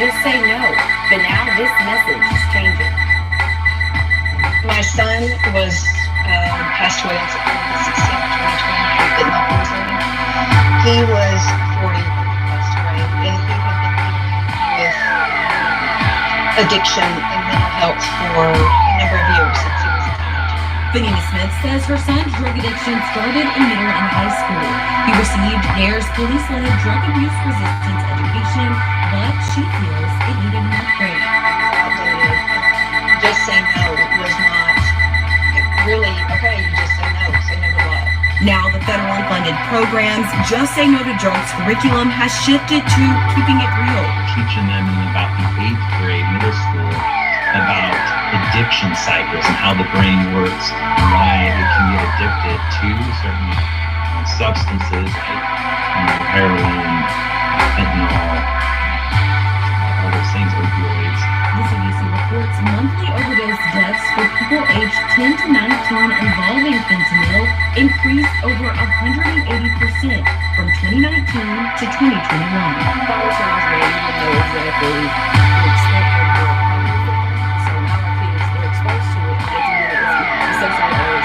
just say no. But now this message is changing. My son was passed away on September 16th, 2020 from fentanyl poisoning. He was 40 when he passed away, and he had been dealing with addiction and mental health for a number of years since he was a teenager. Vanina Smith says her son's drug addiction started in middle and high school. He received DARE's police-led drug abuse resistance education, but she feels it needed an upgrade. Outdated. Just say no was not really okay. You just say no. Say no to what? Now the federally funded programs Just Say No to Drugs curriculum has shifted to keeping it real. Teaching them in about the 8th grade, middle school, about addiction cycles and how the brain works and why it can get addicted to certain substances like heroin, fentanyl, all those things, opioids. The CDC reports monthly overdose deaths for people aged 10 to 19 involving fentanyl increased over 180% from 2019 to 2021. Father sounds great, even though exactly the extent of the problem. So now our kids, they're exposed to it, they can get it as essentially as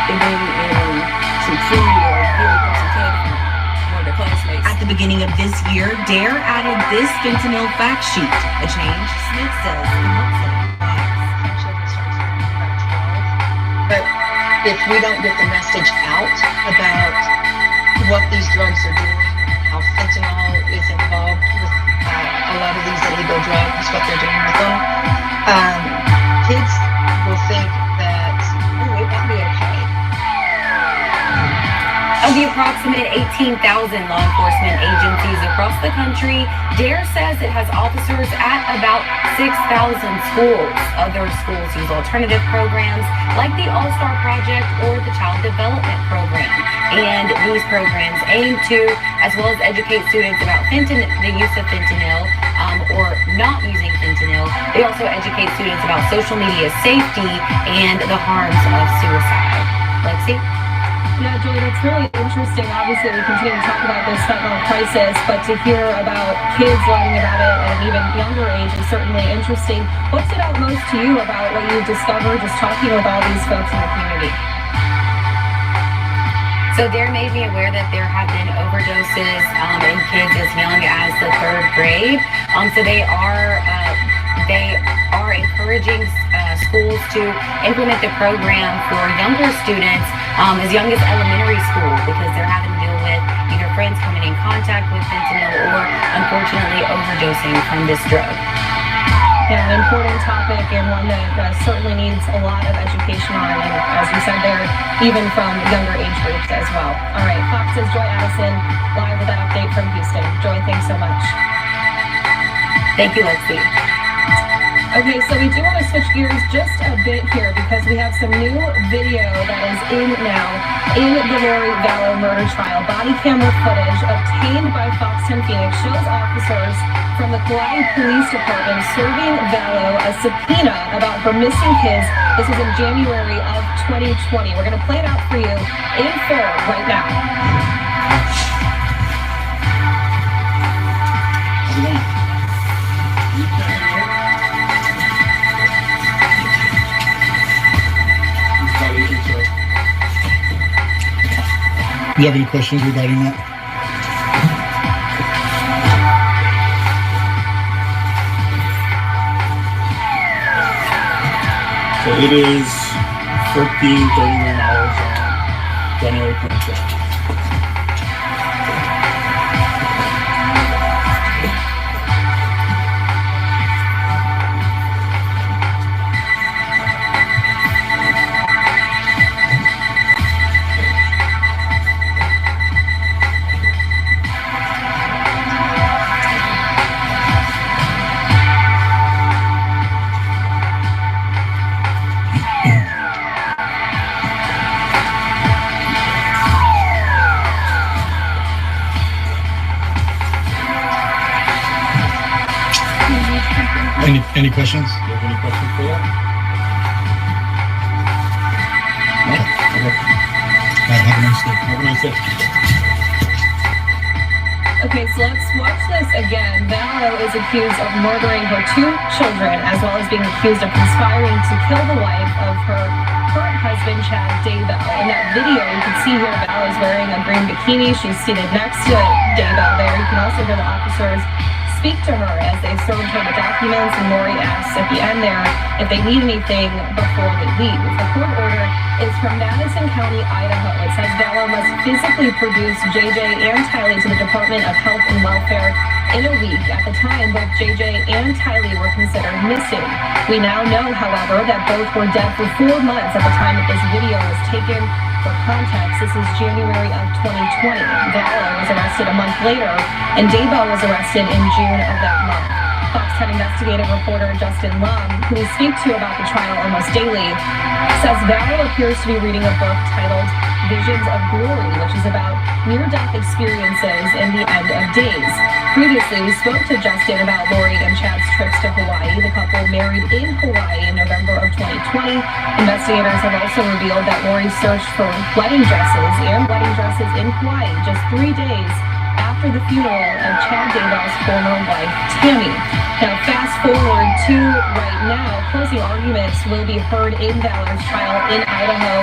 it may be in some food or getting from some candy from one of their classmates. At the beginning of this year, DARE added this fentanyl fact sheet, a change Smith says can help save lives. My children start smoking about 12. But if we don't get the message out about what these drugs are doing, how fentanyl is involved with a lot of these illegal drugs, what they're doing with them, kids will think that, oh, it might be okay. Of the approximate 18,000 law enforcement agencies across the country, DARE says it has officers at about 6,000 schools. Other schools use alternative programs like the All-Star Project or the Child Development Program. And these programs aim to, as well as educate students about the use of fentanyl or not using fentanyl. They also educate students about social media safety and the harms of suicide. Lexi? Yeah, Joy, that's really interesting. Obviously, we continue to talk about this fentanyl crisis, but to hear about kids learning about it at an even younger age is certainly interesting. What stood out most to you about what you discovered just talking with all these folks in the community? So DARE made me aware that there have been overdoses in kids as young as the 3rd grade. So they are encouraging schools to implement the program for younger students as young as elementary school, because they're having to deal with either friends coming in contact with fentanyl or unfortunately overdosing from this drug. Yeah, an important topic and one that certainly needs a lot of education on, and as you said there, even from younger age groups as well. All right, Fox's Joy Addison live with that update from Houston. Joy, thanks so much. Thank you, Lexi. Okay, so we do want to switch gears just a bit here because we have some new video that is in now in the Lori Vallow murder trial. Body camera footage obtained by Fox 10 Phoenix shows officers from the Kauai Police Department serving Vallow a subpoena about her missing kids. This was in January of 2020. We're going to play it out for you in full right now. Do you have any questions regarding that? So it is 13:31 hours on January 25th. Any questions? Do you have any questions for that? No? Okay. All right, have a nice day. Have a nice day. Okay, so let's watch this again. Vallow is accused of murdering her 2 children, as well as being accused of conspiring to kill the wife of her current husband, Chad Daybell. In that video, you can see here Vallow is wearing a green bikini. She's seated next to Daybell there. You can also hear the officers speak to her as they serve her the documents, and Lori asks at the end there if they need anything before they leave. The court order is from Madison County, Idaho. It says Vallow must physically produce JJ and Tylee to the Department of Health and Welfare in a week. At the time, both JJ and Tylee were considered missing. We now know, however, that both were dead for 4 months at the time that this video was taken. For context, this is January of 2020. Vallow was arrested a month later, and Daybell was arrested in June of that month. Fox 10 investigative reporter Justin Lum, who we speak to about the trial almost daily, says Vallow appears to be reading a book titled Visions of Glory, which is about near-death experiences and the end of days. Previously, we spoke to Justin about Lori and Chad's trips to Hawaii. The couple married in Hawaii in November of 2020. Investigators have also revealed that Lori searched for wedding dresses in Hawaii just 3 days after the funeral of Chad Daybell's former wife, Tammy. Now, fast forward to right now, closing arguments will be heard in Vallow's trial in Idaho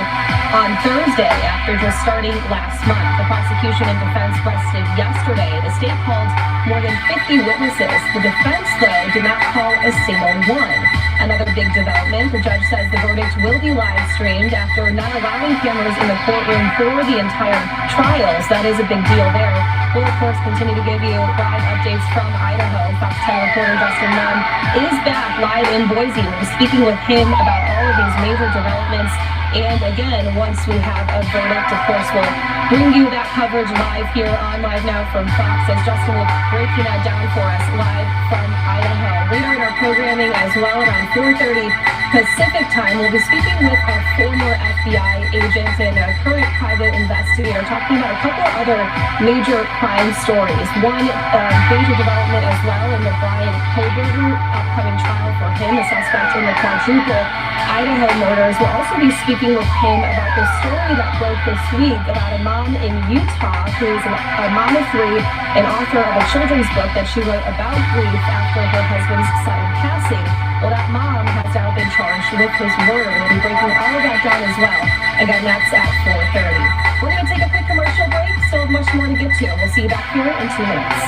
on Thursday after just starting last month. The prosecution and defense rested yesterday. The state called more than 50 witnesses. The defense, though, did not call a single one. Another big development, the judge says the verdict will be live streamed after not allowing cameras in the courtroom for the entire trials. That is a big deal there. We'll, of course, continue to give you live updates from Idaho. Fox 10 reporter Justin Nunn is back live in Boise. We're speaking with him about all of these major developments. And again, once we have a verdict, of course, we'll bring you that coverage live here on Live Now from Fox, as Justin will break that down for us live from Idaho. Later in our programming as well, around 4:30 Pacific time, we'll be speaking with a former FBI agent and a current private investigator, talking about a couple other major crime stories. One major development as well in the Brian Coburn upcoming trial for him, the suspect in the quadruple Idaho murders. We'll also be speaking with him about the story that broke this week about a mom in Utah who is a mom of 3 and author of a children's book that she wrote about grief after her husband's sudden passing. Well, that mom has now been charged with his murder. We'll be breaking all of that down as well. Again, that's at 4:30. We're going to take a quick commercial break. Still have much more to get to. We'll see you back here in 2 minutes.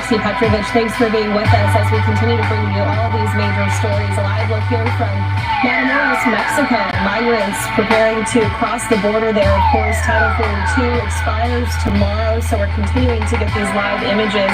Alexei Petrovich, thanks for being with us as we continue to bring you all of these major stories. A live look here from Matamoros, Mexico. Migrants preparing to cross the border there. Of course, Title 42 expires tomorrow, so we're continuing to get these live images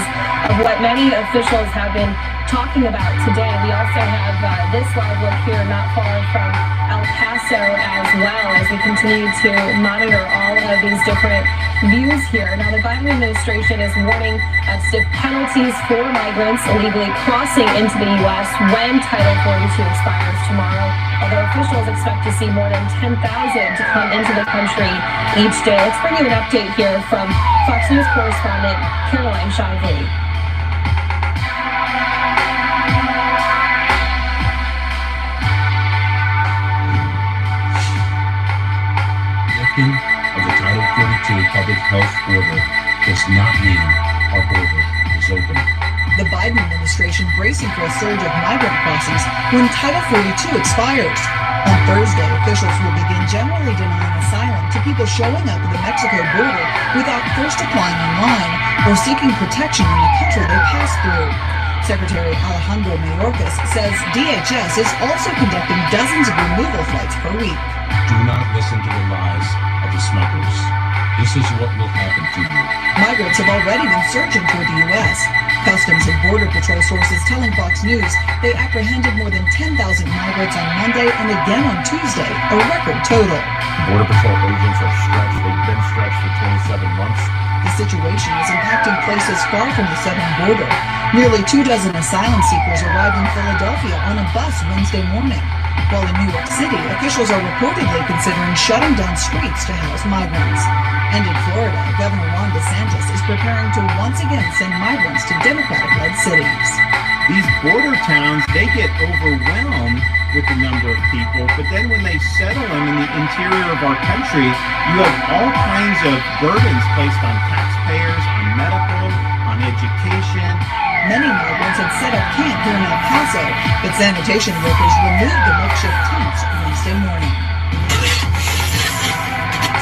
of what many officials have been talking about today. We also have this live look here not far from El Paso as well, as we continue to monitor all of these different views here. Now, the Biden administration is warning of stiff penalties for migrants illegally crossing into the U.S. when Title 42 expires tomorrow, although officials expect to see more than 10,000 to come into the country each day. Let's bring you an update here from Fox News correspondent Caroline Shively. Of the Title 42 public health order does not mean our border is open. The Biden administration bracing for a surge of migrant crossings when Title 42 expires. On Thursday, officials will begin generally denying asylum to people showing up at the Mexico border without first applying online or seeking protection in the country they pass through. Secretary Alejandro Mayorkas says DHS is also conducting dozens of removal flights per week. Do not listen to the lies of the smugglers. This is what will happen to you. Migrants have already been surging toward the U.S. Customs and Border Patrol sources telling Fox News they apprehended more than 10,000 migrants on Monday and again on Tuesday, a record total. Border Patrol agents are stretched. They've been stretched for 27 months. The situation is impacting places far from the southern border. Nearly 24 asylum seekers arrived in Philadelphia on a bus Wednesday morning. While in New York City, officials are reportedly considering shutting down streets to house migrants. And in Florida, Governor Ron DeSantis is preparing to once again send migrants to Democratic-led cities. These border towns, they get overwhelmed with the number of people, but then when they settle them in the interior of our country, you have all kinds of burdens placed on taxpayers, on medical, on education. Many migrants had set up camp here in El Paso, but sanitation workers removed the makeshift tents Wednesday morning.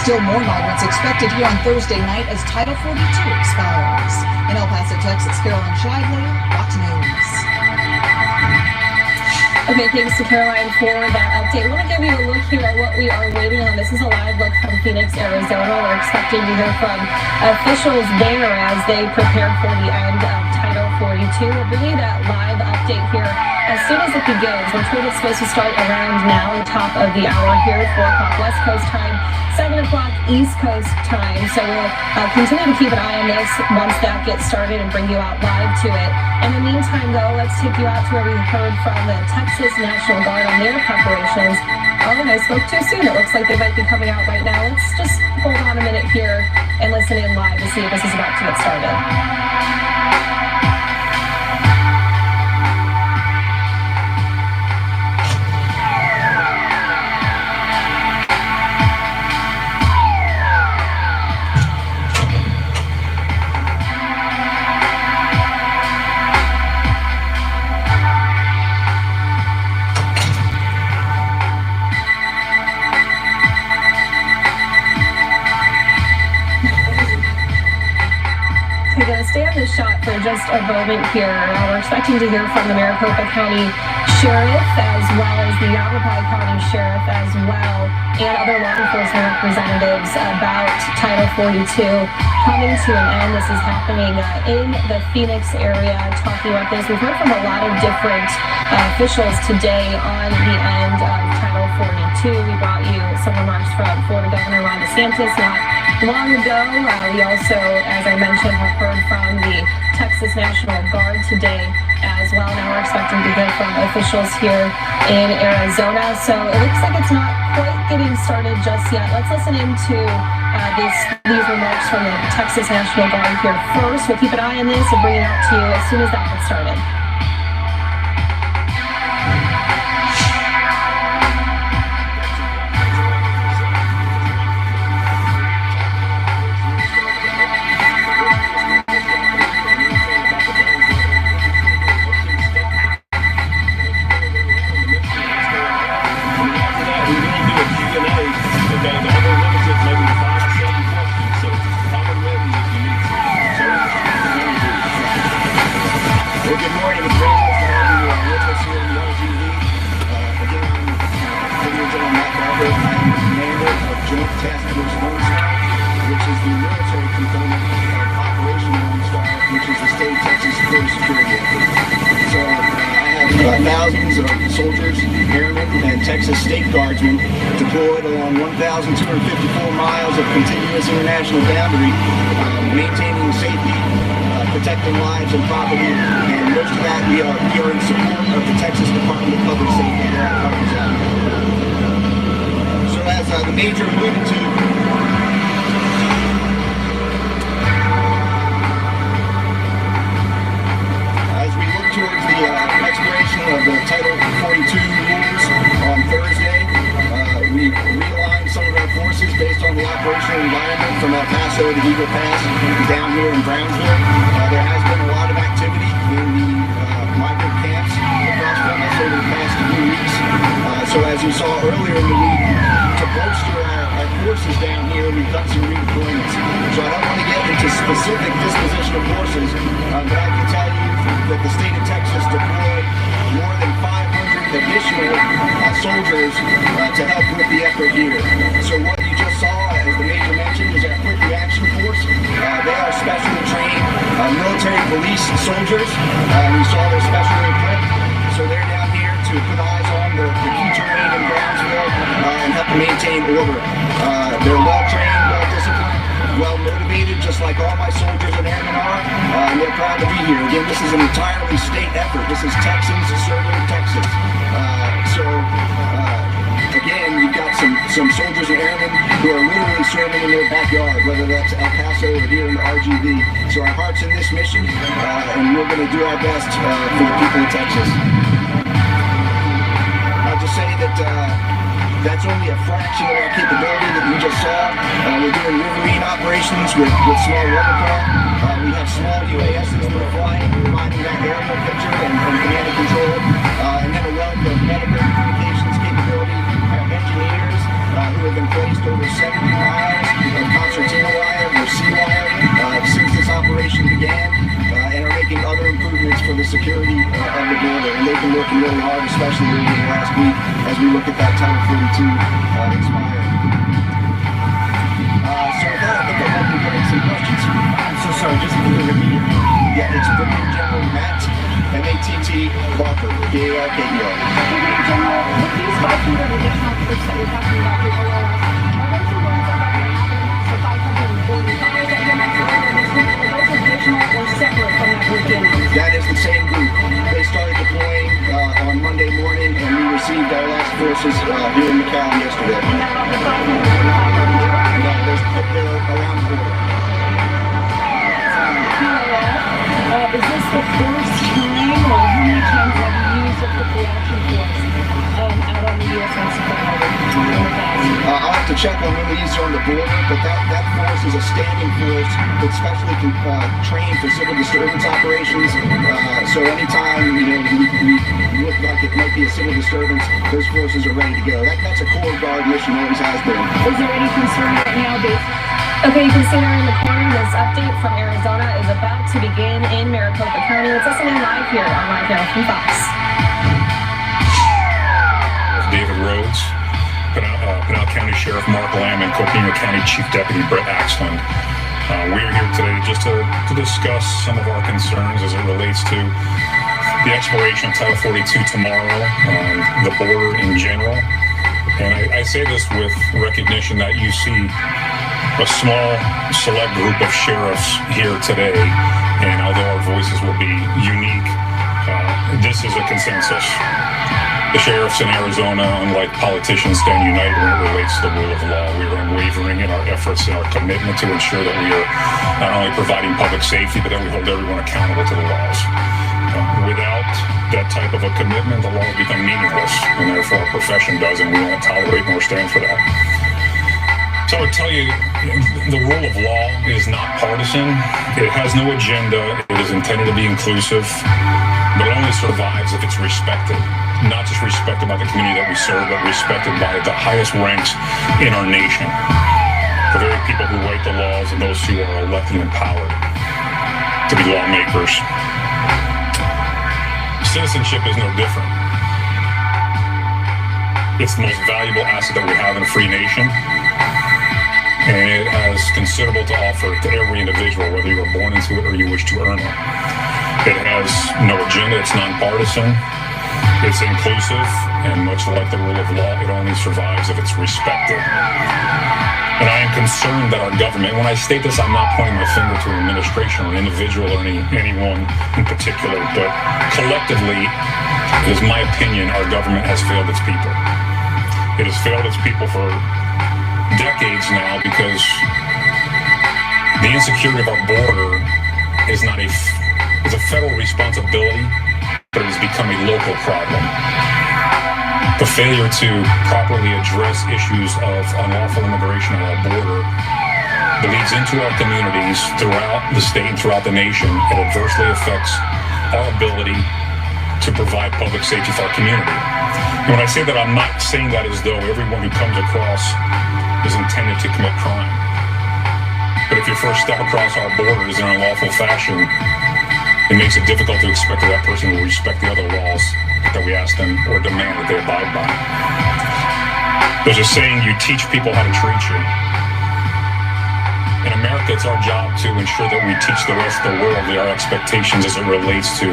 Still more migrants expected here on Thursday night as Title 42 expires. In El Paso, Texas, Caroline Shively, Fox News. Okay, thanks to Caroline for that update. I want to give you a look here at what we are waiting on. This is a live look from Phoenix, Arizona. We're expecting to hear from officials there as they prepare for the end of Title 42. We'll bring you that live update here as soon as it begins. We're told it's supposed to start around now, the top of the hour here, 4 o'clock West Coast time, 7 o'clock East Coast time. So we'll continue to keep an eye on this once that gets started and bring you out live to it. In the meantime, though, let's take you out to where we heard from the Texas National Guard on their preparations. Oh, and I spoke too soon. It looks like they might be coming out right now. Let's just hold on a minute here and listen in live to see if this is about to get started. We're going to stay on this shot for just a moment here. We're expecting to hear from the Maricopa County Sheriff as well as the Yavapai County Sheriff as well and other law enforcement representatives about Title 42 coming to an end. This is happening in the Phoenix area. Talking about this, we've heard from a lot of different officials today on the end of Title 42. We brought you some remarks from Florida Governor Ron DeSantis not long ago. We also, as I mentioned, have heard from the Texas National Guard today as well. Now we're expecting to hear from officials here in Arizona. So it looks like it's not quite getting started just yet. Let's listen into these remarks from the Texas National Guard here first. We'll keep an eye on this and bring it out to you as soon as that gets started. state of Texas border security effort. So I have thousands of soldiers, airmen, and Texas state guardsmen deployed along 1,254 miles of continuous international boundary, maintaining safety, protecting lives and property, and most of that we are in support of the Texas Department of Public Safety that covers that. So as the Major alluded to, as we look towards the expiration of the Title 42 rules on Thursday, we realigned some of our forces based on the operational environment from El Paso to Eagle Pass down here in Brownsville. There has been a lot of activity in the migrant camps across from us over the past few weeks. So as you saw earlier in the week, to bolster our forces down here, we've done some redeployments. So I don't want to get into specific disposition of forces, but I can tell you that the state of Texas deployed more than 500 additional soldiers to help with the effort here. So what you just saw, as the Major mentioned, is our Quick Reaction Force. They are specially trained military police soldiers. We saw they're specially equipped. So they're down here to put eyes on the key terrain in Brownsville and help maintain order. They're well-trained, well-disciplined, well-motivated, just like all my soldiers and airmen are, and they're proud to be here. Again, this is an entirely state effort. This is Texans serving Texas. Again, you've got some soldiers and airmen who are literally serving in their backyard, whether that's El Paso or here in the RGV. So our heart's in this mission, and we're going to do our best for the people of Texas. I'll just say that that's only a fraction of our capability that we just saw. We're doing riverine operations with small watercraft. We have small UASs that are flying, providing that aerial picture and command and control. And then a wealth of medical communications capability. Our engineers who have been placed over 70 miles of concertina wire or sea wire since this operation began, and are making other improvements for the security of the border. And they've been working really hard, especially over the last week, as we look at that Title 42 expire. So with that, I think I'd like to get some questions. I'm so sorry, just to repeat it. Yeah, it's Brigadier General Matt, M-A-T-T, Barker, B-A-R-K-E-R. Brigadier General, with these 500 additional troops that you're talking about here, are those the ones that are going to happen? So 545 that you mentioned earlier this week, are those additional or separate from that group in? That is the same group. They started deploying on Monday morning, and we received our last forces here in McAllen yesterday. And that all the 545 are here? No, they're around the border. Is this the first time, or how many times have you used a quick reaction force out on the U.S. Mexico border in the past? I'll have to check on when we use it on the border, but that force is a standing force that's specially trained for civil disturbance operations. So anytime we look like it might be a civil disturbance, those forces are ready to go. That's a Corps Guard mission, always has been. Is there any concern right now based? Okay, you can see there in the corner, this update from Arizona is about to begin in Maricopa County. It's listening live here on Live Now from Fox. David Rhodes, Pinal County Sheriff Mark Lamb, and Coconino County Chief Deputy Brett Axland. We are here today just to discuss some of our concerns as it relates to the expiration of Title 42 tomorrow, the border in general. And I say this with recognition that you see a small select group of sheriffs here today, and although our voices will be unique, this is a consensus. The sheriffs in Arizona, unlike politicians, stand united when it relates to the rule of law. We are unwavering in our efforts and our commitment to ensure that we are not only providing public safety, but that we hold everyone accountable to the laws. Without that type of a commitment, the laws become meaningless, and therefore our profession does, and we won't tolerate nor stand for that. So I would tell you, the rule of law is not partisan. It has no agenda. It is intended to be inclusive, but it only survives if it's respected. Not just respected by the community that we serve, but respected by the highest ranks in our nation. The very people who write the laws and those who are elected and empowered to be lawmakers. Citizenship is no different. It's the most valuable asset that we have in a free nation. and it has considerable to offer to every individual, whether you were born into it or you wish to earn it. It has no agenda, it's nonpartisan, it's inclusive, and much like the rule of law, it only survives if it's respected. And I am concerned that our government, when I state this, I'm not pointing my finger to an administration or an individual or anyone in particular, but collectively, it is my opinion, our government has failed its people. It has failed its people for decades now because the insecurity of our border is not it's a federal responsibility, but it has become a local problem. The failure to properly address issues of unlawful immigration on our border bleeds into our communities throughout the state and throughout the nation. It adversely affects our ability to provide public safety for our community. And when I say that, I'm not saying that as though everyone who comes across is intended to commit crime. But if your first step across our borders in an unlawful fashion, it makes it difficult to expect that that person will respect the other laws that we ask them or demand that they abide by. There's a saying, you teach people how to treat you. In America, it's our job to ensure that we teach the rest of the world our expectations as it relates to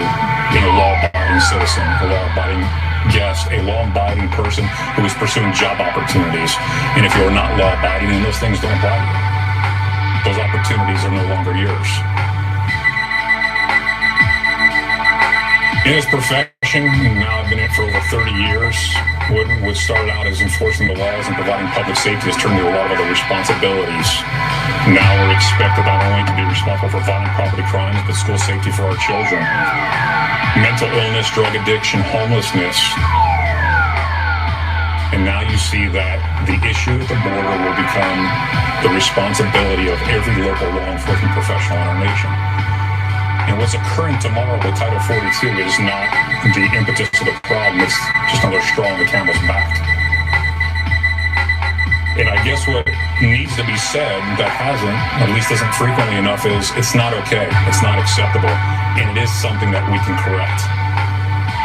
being a law-abiding citizen, a law-abiding guest, a law-abiding person who is pursuing job opportunities. And if you're not law-abiding, then those things don't apply to you. Those opportunities are no longer yours. In his profession, now I've been in it for over 30 years, what started out as enforcing the laws and providing public safety has turned into a lot of other responsibilities. Now we're expected not only to be responsible for violent property crimes, but school safety for our children. Mental illness, drug addiction, homelessness. And now you see that the issue at the border will become the responsibility of every local law enforcement professional in our nation. And what's occurring tomorrow with Title 42 is not the impetus of the problem, it's just another straw on the camel's back. And I guess what needs to be said that hasn't, or at least isn't frequently enough, is it's not okay, it's not acceptable, and it is something that we can correct.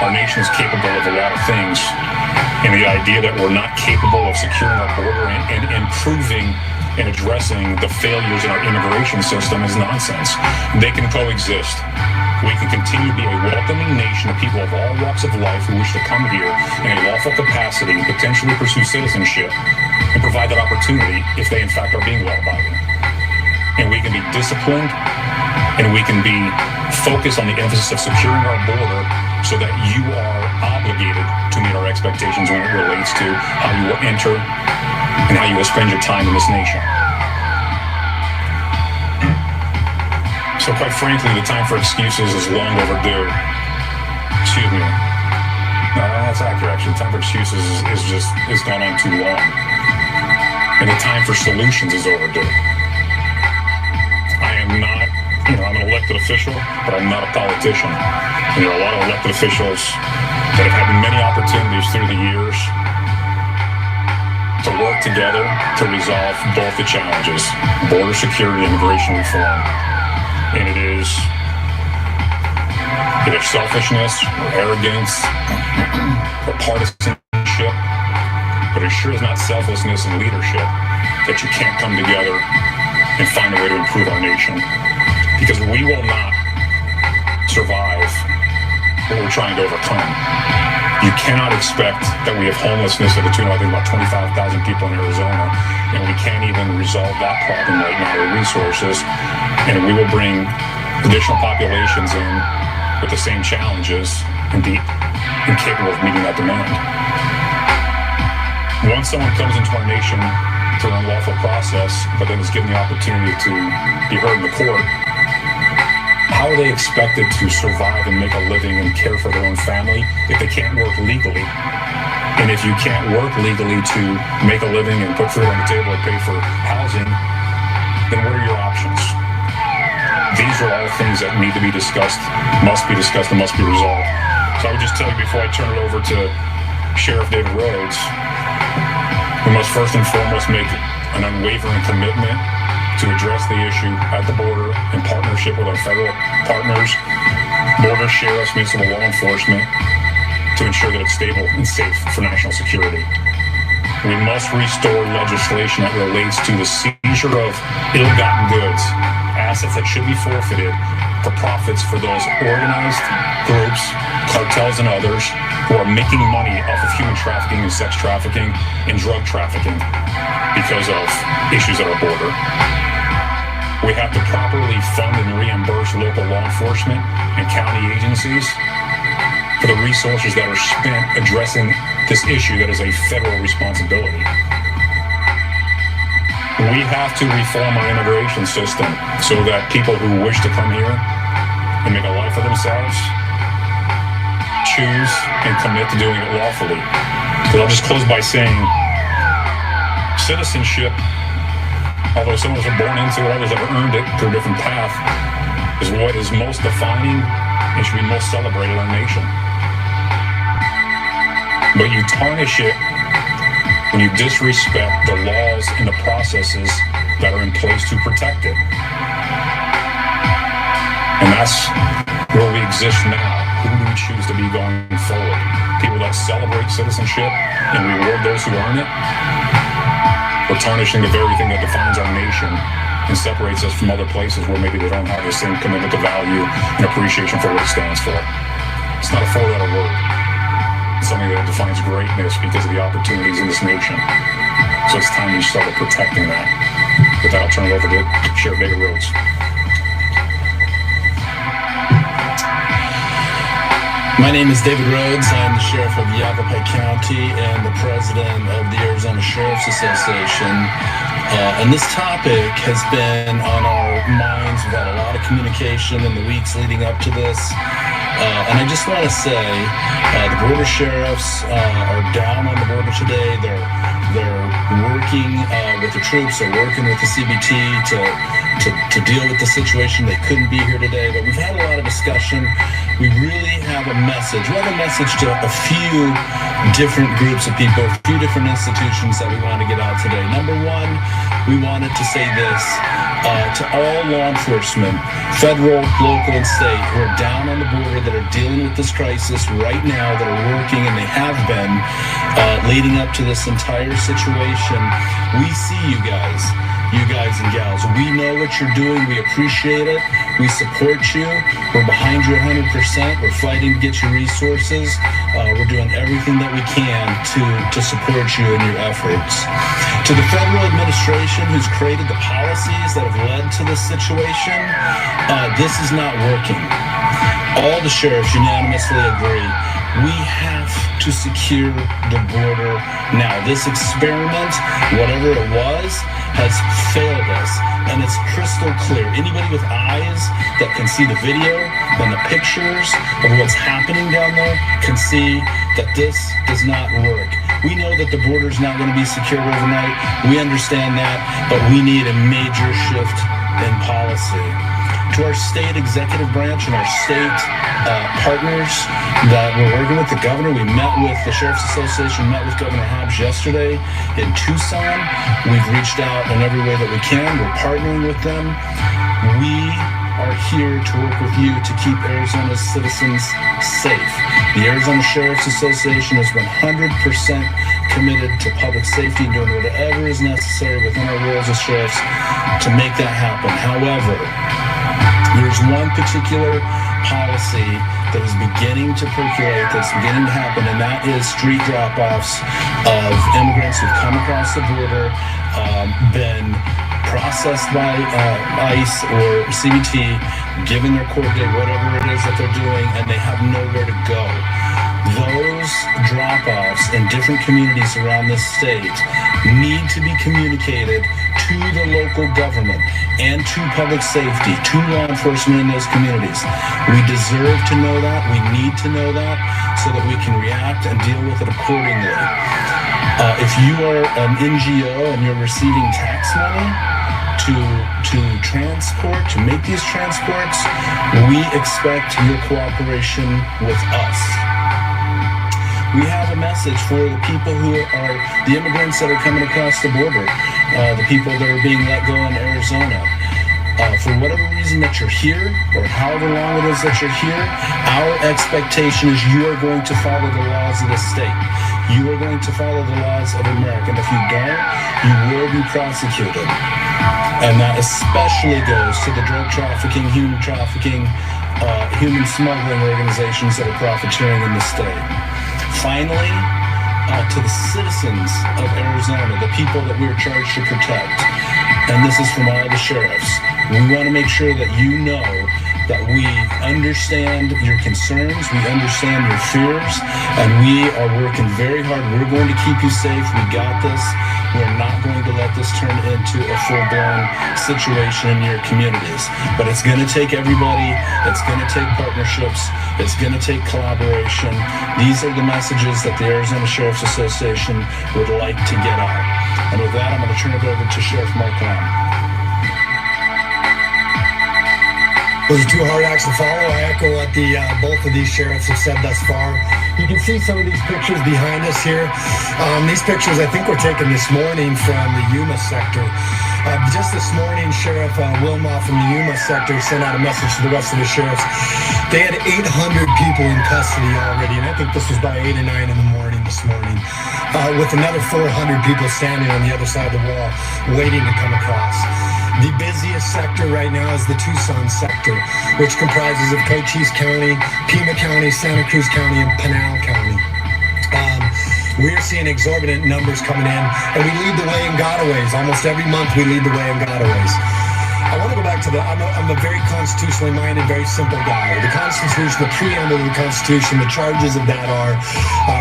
Our nation is capable of a lot of things, and the idea that we're not capable of securing our border and improving and addressing the failures in our immigration system is nonsense. They can coexist. We can continue to be a welcoming nation of people of all walks of life who wish to come here in a lawful capacity and potentially pursue citizenship and provide that opportunity if they in fact are being law-abiding. And we can be disciplined and we can be focused on the emphasis of securing our border so that you are obligated to meet our expectations when it relates to how you will enter and how you will spend your time in this nation. So quite frankly, the time for excuses is long overdue. Excuse me. No, that's accurate, actually. The time for excuses is gone on too long. And the time for solutions is overdue. I am not, I'm an elected official, but I'm not a politician. And there are a lot of elected officials that have had many opportunities through the years to work together to resolve both the challenges, border security, immigration reform. And it is selfishness or arrogance or partisanship, but it sure is not selflessness and leadership that you can't come together and find a way to improve our nation. Because we will not survive what we're trying to overcome. You cannot expect that we have homelessness at the tune of, I think, about 25,000 people in Arizona, and we can't even resolve that problem right now with resources, and we will bring additional populations in with the same challenges and be incapable of meeting that demand. Once someone comes into our nation through an unlawful process, but then is given the opportunity to be heard in the court, how are they expected to survive and make a living and care for their own family if they can't work legally? And if you can't work legally to make a living and put food on the table and pay for housing, then what are your options? These are all things that need to be discussed, and must be resolved. So I would just tell you before I turn it over to Sheriff David Rhodes, we must first and foremost make an unwavering commitment to address the issue at the border in partnership with our federal partners, border sheriffs, municipal law enforcement, to ensure that it's stable and safe for national security. We must restore legislation that relates to the seizure of ill-gotten goods, assets that should be forfeited for profits for those organized groups, cartels and others who are making money off of human trafficking and sex trafficking and drug trafficking because of issues at our border. We have to properly fund and reimburse local law enforcement and county agencies for the resources that are spent addressing this issue that is a federal responsibility. We have to reform our immigration system so that people who wish to come here and make a life for themselves choose and commit to doing it lawfully. So I'll just close by saying citizenship, although some of us are born into it, others have earned it through a different path, is what is most defining and should be most celebrated in our nation. But you tarnish it when you disrespect the laws and the processes that are in place to protect it. And that's where we exist now. Who do we choose to be going forward? People that celebrate citizenship and reward those who earn it? We're tarnishing the very thing that defines our nation and separates us from other places where maybe they don't have the same commitment to value and appreciation for what it stands for. It's not a four-letter word. It's something that defines greatness because of the opportunities in this nation. So it's time we started protecting that. With that, I'll turn it over to Sheriff David Rhodes. My name is David Rhodes. I'm the Sheriff of Yavapai County and the President of the Arizona Sheriff's Association. And this topic has been on our minds. We've had a lot of communication in the weeks leading up to this. And I just want to say, the border sheriffs are down on the border today. They're working with the troops. They're working with the CBT to deal with the situation. They couldn't be here today, but we've had a lot of discussion. We really have a message. We have a message to a few different groups of people, a few different institutions that we want to get out today. Number one, we wanted to say this to all law enforcement, federal, local, and state, who are down on the border, that are dealing with this crisis right now, that are working, and they have been leading up to this entire situation. We see you guys and gals. We know what you're doing. We appreciate it. We support you. We're behind you 100%. We're fighting to get you resources. We're doing everything that we can to support you in your efforts. To the federal administration who's created the policies that have led to this situation, this is not working. All the sheriffs unanimously agree. We have to secure the border now. This experiment, whatever it was, has failed us, and it's crystal clear. Anybody with eyes that can see the video and the pictures of what's happening down there can see that this does not work. We know that the border is not going to be secured overnight. We understand that, but we need a major shift in policy. To our state executive branch and our state partners that we're working with, the governor, we met with the Sheriff's Association, met with Governor Hobbs yesterday in Tucson. We've reached out in every way that we can. We're partnering with them. We are here to work with you to keep Arizona's citizens safe. The Arizona Sheriff's Association is 100% committed to public safety and doing whatever is necessary within our roles as sheriffs to make that happen. However, there's one particular policy that is beginning to percolate, that's beginning to happen, and that is street drop-offs of immigrants who've come across the border, been processed by ICE or CBT, given their court date, whatever it is that they're doing, and they have nowhere to go. Those drop-offs in different communities around this state need to be communicated to the local government and to public safety, to law enforcement in those communities. We deserve to know that. We need to know that so that we can react and deal with it accordingly. If you are an NGO and you're receiving tax money to transport, to make these transports, we expect your cooperation with us. We have a message for the people who are the immigrants that are coming across the border, the people that are being let go in Arizona. For whatever reason that you're here, or however long it is that you're here, our expectation is you are going to follow the laws of the state. you are going to follow the laws of America. And if you don't, you will be prosecuted. And that especially goes to the drug trafficking, human smuggling organizations that are profiteering in the state. Finally, to the citizens of Arizona, the people that we're charged to protect, and this is from all the sheriffs, we want to make sure that you know that we understand your concerns, we understand your fears, and we are working very hard. We're going to keep you safe. We got this. We're not going to let this turn into a full-blown situation in your communities. But it's going to take everybody. It's going to take partnerships. It's going to take collaboration. These are the messages that the Arizona Sheriff's Association would like to get out. And with that, I'm going to turn it over to Sheriff Mark Lamb. Those are two hard acts to follow. I echo what both of these sheriffs have said thus far. You can see some of these pictures behind us here. These pictures, I think, were taken this morning from the Yuma sector. Just this morning, Sheriff Wilmoth from the Yuma sector sent out a message to the rest of the sheriffs. They had 800 people in custody already, and I think this was by 8 or 9 in the morning this morning, with another 400 people standing on the other side of the wall waiting to come across. The busiest sector right now is the Tucson sector, which comprises of Cochise County, Pima County, Santa Cruz County, and Pinal County. We're seeing exorbitant numbers coming in, and we lead the way in gotaways. Almost every month we lead the way in gotaways. I want to go back to I'm a very constitutionally minded, very simple guy. The Constitution, the preamble of the Constitution, the charges of that are,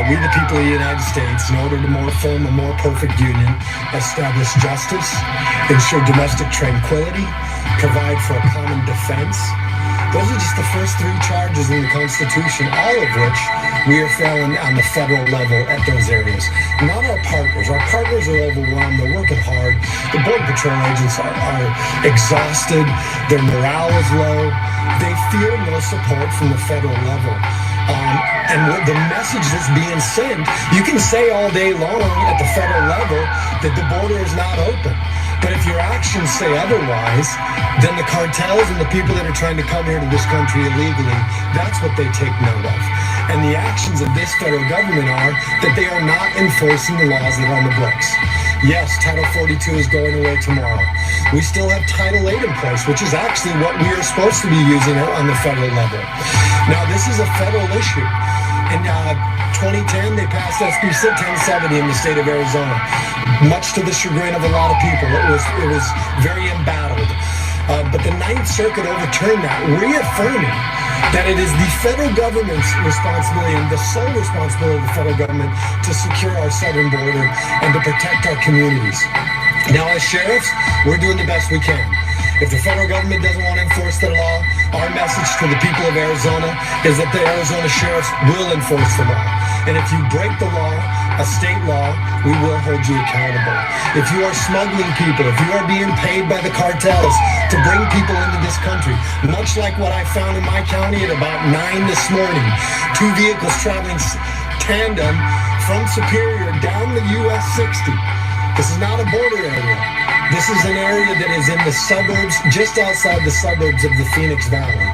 we the people of the United States, in order to more form a more perfect union, establish justice, ensure domestic tranquility, provide for a common defense. Those are just the first three charges in the Constitution, all of which we are failing on the federal level at those areas. Not our partners. Our partners are overwhelmed. They're working hard. The Border Patrol agents are exhausted. Their morale is low. They feel no support from the federal level. And the message that's being sent, you can say all day long at the federal level that the border is not open. But if your actions say otherwise, then the cartels and the people that are trying to come here to this country illegally, that's what they take note of. And the actions of this federal government are that they are not enforcing the laws that are on the books. Yes, Title 42 is going away tomorrow. We still have Title 8 in place, which is actually what we are supposed to be using on the federal level. Now, this is a federal issue. In 2010, they passed SB 1070 in the state of Arizona, much to the chagrin of a lot of people. It was very embattled. But the Ninth Circuit overturned that, reaffirming that it is the federal government's responsibility and the sole responsibility of the federal government to secure our southern border and to protect our communities. Now, as sheriffs, we're doing the best we can. If the federal government doesn't want to enforce the law, our message to the people of Arizona is that the Arizona sheriffs will enforce the law. And if you break the law, a state law, we will hold you accountable. If you are smuggling people, if you are being paid by the cartels to bring people into this country, much like what I found in my county at about 9 this morning, 2 vehicles traveling tandem from Superior down the US 60. This is not a border area. This is an area that is in the suburbs, just outside the suburbs of the Phoenix Valley.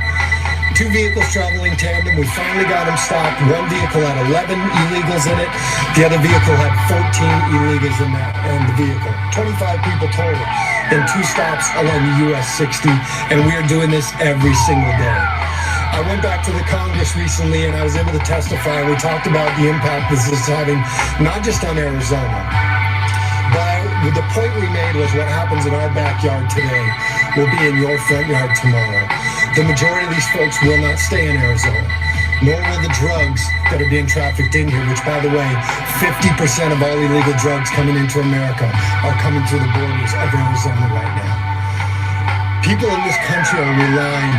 2 vehicles traveling tandem. We finally got them stopped. 1 vehicle had 11 illegals in it. The other vehicle had 14 illegals in the vehicle. 25 people total in 2 stops along the US 60, and we are doing this every single day. I went back to the Congress recently, and I was able to testify. We talked about the impact this is having, not just on Arizona, but the point we made was what happens in our backyard today will be in your front yard tomorrow. The majority of these folks will not stay in Arizona, nor will the drugs that are being trafficked in here, which, by the way, 50% of all illegal drugs coming into America are coming through the borders of Arizona right now. People in this country are relying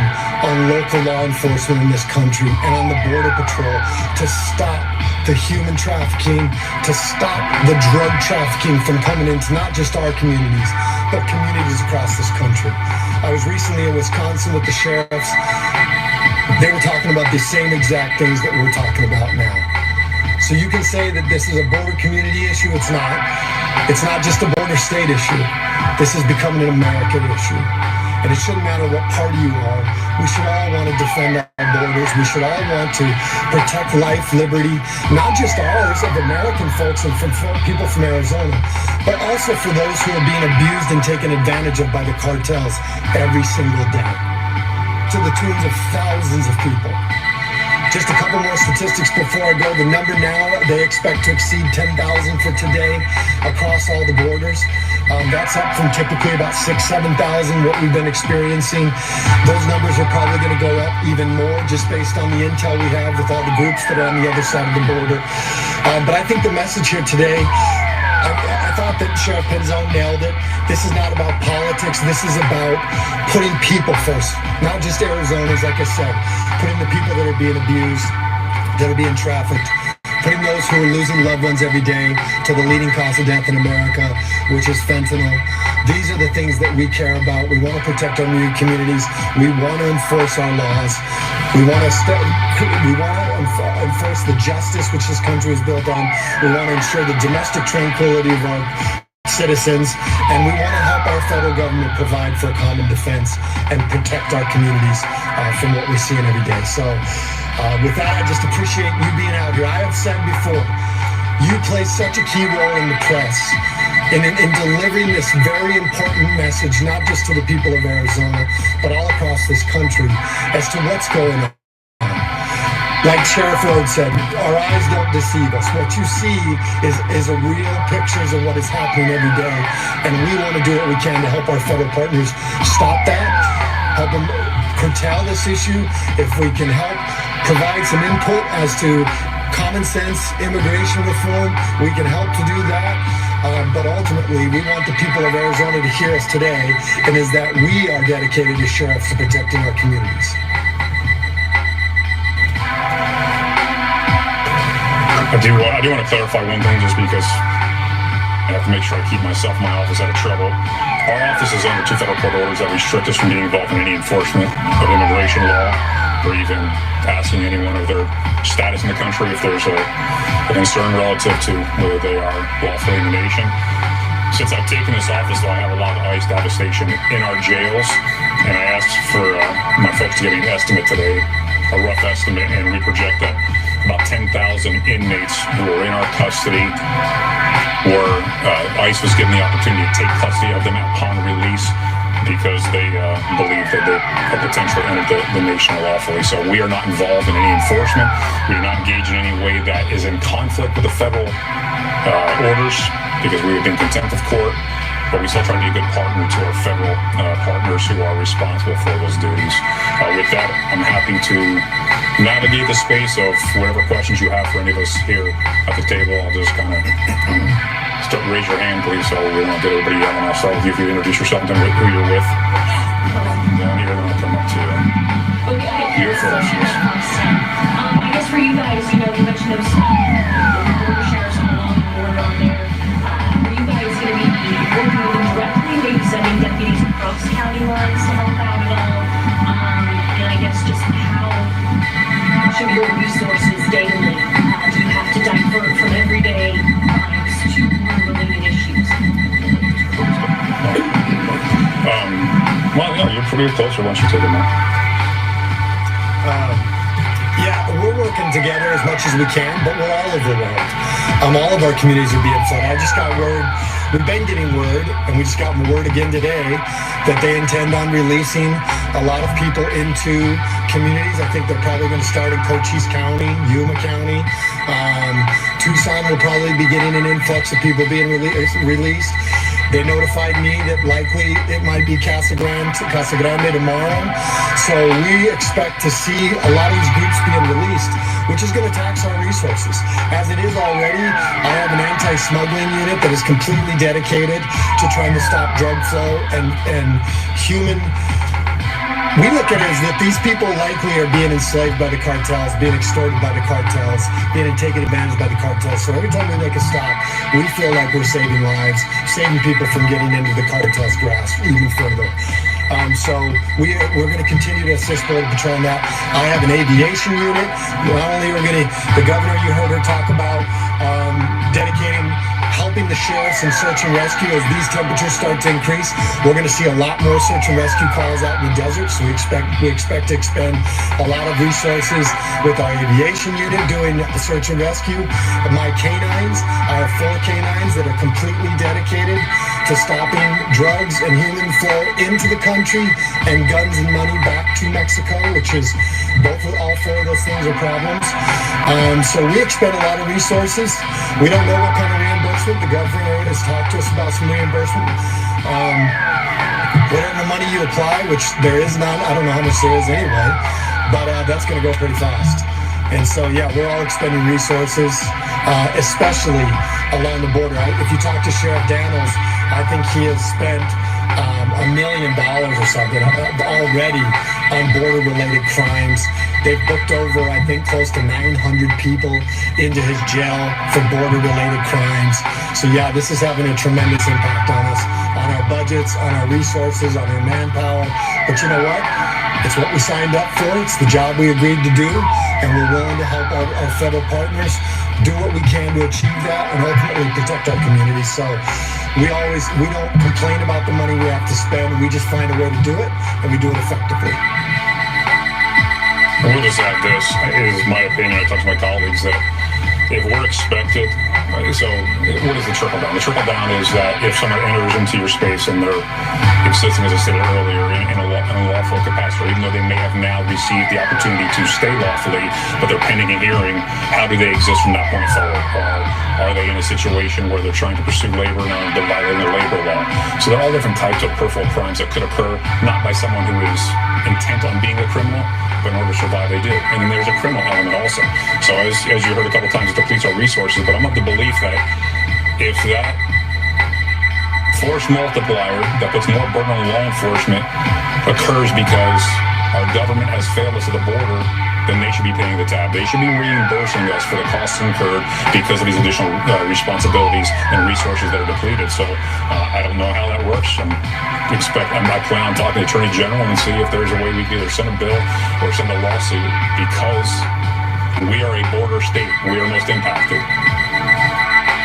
on local law enforcement in this country and on the Border Patrol to stop the human trafficking, to stop the drug trafficking from coming into not just our communities, but communities across this country. I was recently in Wisconsin with the sheriffs. They were talking about the same exact things that we're talking about now. So you can say that this is a border community issue. It's not. It's not just a border state issue. This is becoming an American issue. And it shouldn't matter what party you are. We should all want to defend borders. We should all want to protect life, liberty, not just ours, of American folks and from people from Arizona, but also for those who are being abused and taken advantage of by the cartels every single day, to the tunes of thousands of people. Just a couple more statistics before I go. The number now, they expect to exceed 10,000 for today across all the borders. That's up from typically about 6,000, 7,000, what we've been experiencing. Those numbers are probably going to go up even more just based on the intel we have with all the groups that are on the other side of the border. But I think the message here today, I thought that Sheriff Pinzone nailed it. This is not about politics. This is about putting people first, not just Arizonans, like I said, putting the people that are being abused, that are being trafficked, putting those who are losing loved ones every day to the leading cause of death in America, which is fentanyl. These are the things that we care about. We want to protect our communities. We want to enforce our laws. We want to enforce the justice which this country is built on. We want to ensure the domestic tranquility of our citizens, and we want to help our federal government provide for common defense and protect our communities from what we're seeing every day. So with that, I just appreciate you being out here. I have said before, you play such a key role in the press in delivering this very important message, not just to the people of Arizona, but all across this country as to what's going on. Like Sheriff Rhodes said, our eyes don't deceive us. What you see is a real pictures of what is happening every day. And we want to do what we can to help our federal partners stop that, help them curtail this issue. If we can help provide some input as to common sense immigration reform, we can help to do that. But ultimately, we want the people of Arizona to hear us today, and is that we are dedicated as sheriffs to protecting our communities. I do want to clarify one thing, just because I have to make sure I keep myself and my office out of trouble. Our office is under 2 federal court orders that restrict us from being involved in any enforcement of immigration law, or even asking anyone of their status in the country if there's a concern relative to whether they are lawfully in the nation. Since I've taken this office, though, I have a lot of ICE devastation in our jails, and I asked for my folks to give me an estimate today, a rough estimate, and we project that about 10,000 inmates who are in our custody, where ICE was given the opportunity to take custody of them upon release because they believe that they have potentially entered the nation lawfully. So we are not involved in any enforcement. We do not engage in any way that is in conflict with the federal orders, because we have been contempt of court. But we still try to be a good partner to our federal partners who are responsible for those duties. With that, I'm happy to navigate the space of whatever questions you have for any of us here at the table. I'll just kind of raise your hand, please, so we don't get everybody yelling. I'll start with you if you introduce yourself and who you're with. Down here, then I'll come up to your questions. I guess for you guys, you mentioned those border sheriffs along the border on there. Are you guys going to be working with them directly, maybe sending deputies across county lines to help out at all? And I guess just how much of your resources daily do you have to divert from everyday crimes to related issues? Well, yeah, you're pretty closer once you take them out. Yeah, we're working together as much as we can, but we're all overwhelmed. All of our communities are being flooded. I just got word, we've been getting word, and we just got word again today, that they intend on releasing a lot of people into communities. I think they're probably going to start in Cochise County, Yuma County. Tucson will probably be getting an influx of people being released. They notified me that likely it might be Casa Grande tomorrow. So we expect to see a lot of these groups being released, which is going to tax our resources. As it is already, I have an anti-smuggling unit that is completely dedicated to trying to stop drug flow and human. We look at it as that these people likely are being enslaved by the cartels, being extorted by the cartels, being taken advantage by the cartels. So every time we make a stop, we feel like we're saving lives, saving people from getting into the cartel's grasp even further. So we're going to continue to assist Border Patrol on that. I have an aviation unit. Not only are we going to, the governor, you heard her talk about dedicating, helping upping the sheriffs in search and rescue. As these temperatures start to increase, we're going to see a lot more search and rescue calls out in the desert. So we expect to expend a lot of resources with our aviation unit doing search and rescue. My canines, I have 4 canines that are completely dedicated to stopping drugs and human flow into the country and guns and money back to Mexico, which is all 4 of those things are problems. So we expend a lot of resources. We don't know what kind of reimbursement. The governor has talked to us about some reimbursement. Whatever money you apply, which there is none, I don't know how much there is anyway, but that's going to go pretty fast. And so, yeah, we're all expending resources, especially along the border. If you talk to Sheriff Daniels, I think he has spent $1 million or something already on border-related crimes. They've booked over, I think, close to 900 people into his jail for border-related crimes. So yeah, this is having a tremendous impact on us, on our budgets, on our resources, on our manpower. But you know what? It's what we signed up for. It's the job we agreed to do, and we're willing to help our federal partners do what we can to achieve that and ultimately protect our communities. So we don't complain about the money we have to spend. We just find a way to do it, and we do it effectively. I will just add this, is my opinion, I talk to my colleagues, that if we're expected, so what is the trickle down? The trickle down is that if someone enters into your space and they're existing, as I said earlier, in a lawful capacity, even though they may have now received the opportunity to stay lawfully, but they're pending a hearing, how do they exist from that point forward? Are they in a situation where they're trying to pursue labor and they're violating the labor law? So there are all different types of peripheral crimes that could occur, not by someone who is intent on being a criminal, but in order to survive, they do. And then there's a criminal element also. So as you heard a couple times, it depletes our resources, but I'm of the belief that if that force multiplier that puts more burden on law enforcement occurs because our government has failed us at the border, then they should be paying the tab. They should be reimbursing us for the costs incurred because of these additional responsibilities and resources that are depleted. So I don't know how that works. I plan on talking to the Attorney General and see if there's a way we can either send a bill or send a lawsuit, because we are a border state. We are most impacted.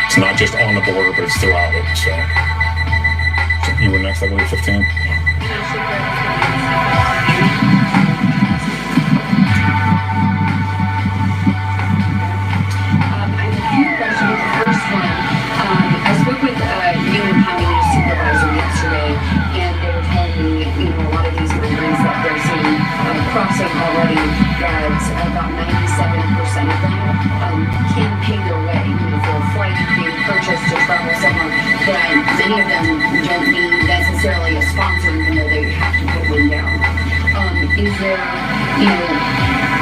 It's not just on the border, but it's throughout it. So you were next, I believe, 15. Crossing already, that about 97% of them can pay their way, for a flight being purchased to travel somewhere, that many of them don't need necessarily a sponsor, even though they have to put one down. Is there,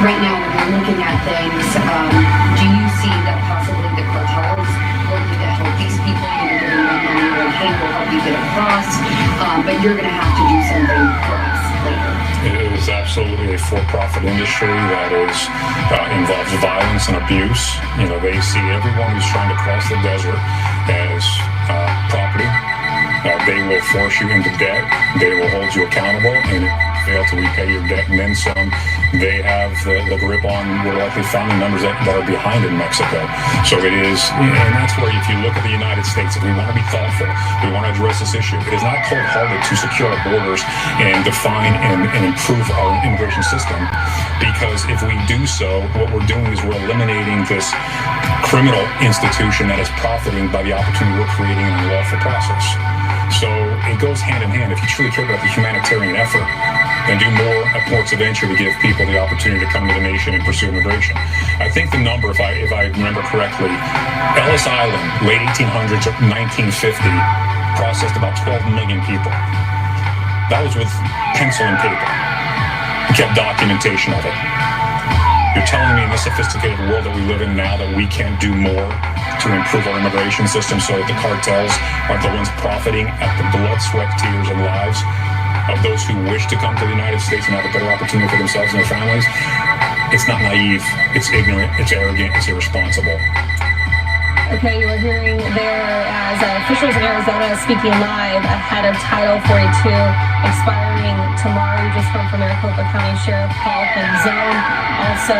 right now when you're looking at things, do you see that possibly the cartels working to help these people, giving them money, like, hey, we'll help you get across, but you're going to have to do something for us later? It is absolutely a for-profit industry that involves violence and abuse. They see everyone who's trying to cross the desert as property. They will force you into debt. They will hold you accountable, and if you fail to repay your debt and then some, they have the grip on what are likely family members that are behind in Mexico. So it is, and that's where, if you look at the United States, if we want to be thoughtful, we want to address this issue, it is not cold-hearted to secure our borders and define and improve our immigration system, because if we do so, what we're doing is we're eliminating this criminal institution that is profiting by the opportunity we're creating in the lawful process. So it goes hand in hand. If you truly care about the humanitarian effort, then do more at ports of entry to give people the opportunity to come to the nation and pursue immigration. I think the number, if I remember correctly, Ellis Island, late 1800s, 1950, processed about 12 million people. That was with pencil and paper. We kept documentation of it. You're telling me in this sophisticated world that we live in now that we can't do more to improve our immigration system so that the cartels aren't the ones profiting at the blood, sweat, tears, and lives of those who wish to come to the United States and have a better opportunity for themselves and their families? It's not naive, it's ignorant, it's arrogant, it's irresponsible. Okay, you were hearing there as officials in Arizona speaking live ahead of Title 42 expiring tomorrow. You just heard from Maricopa County Sheriff Paul Penzone. Also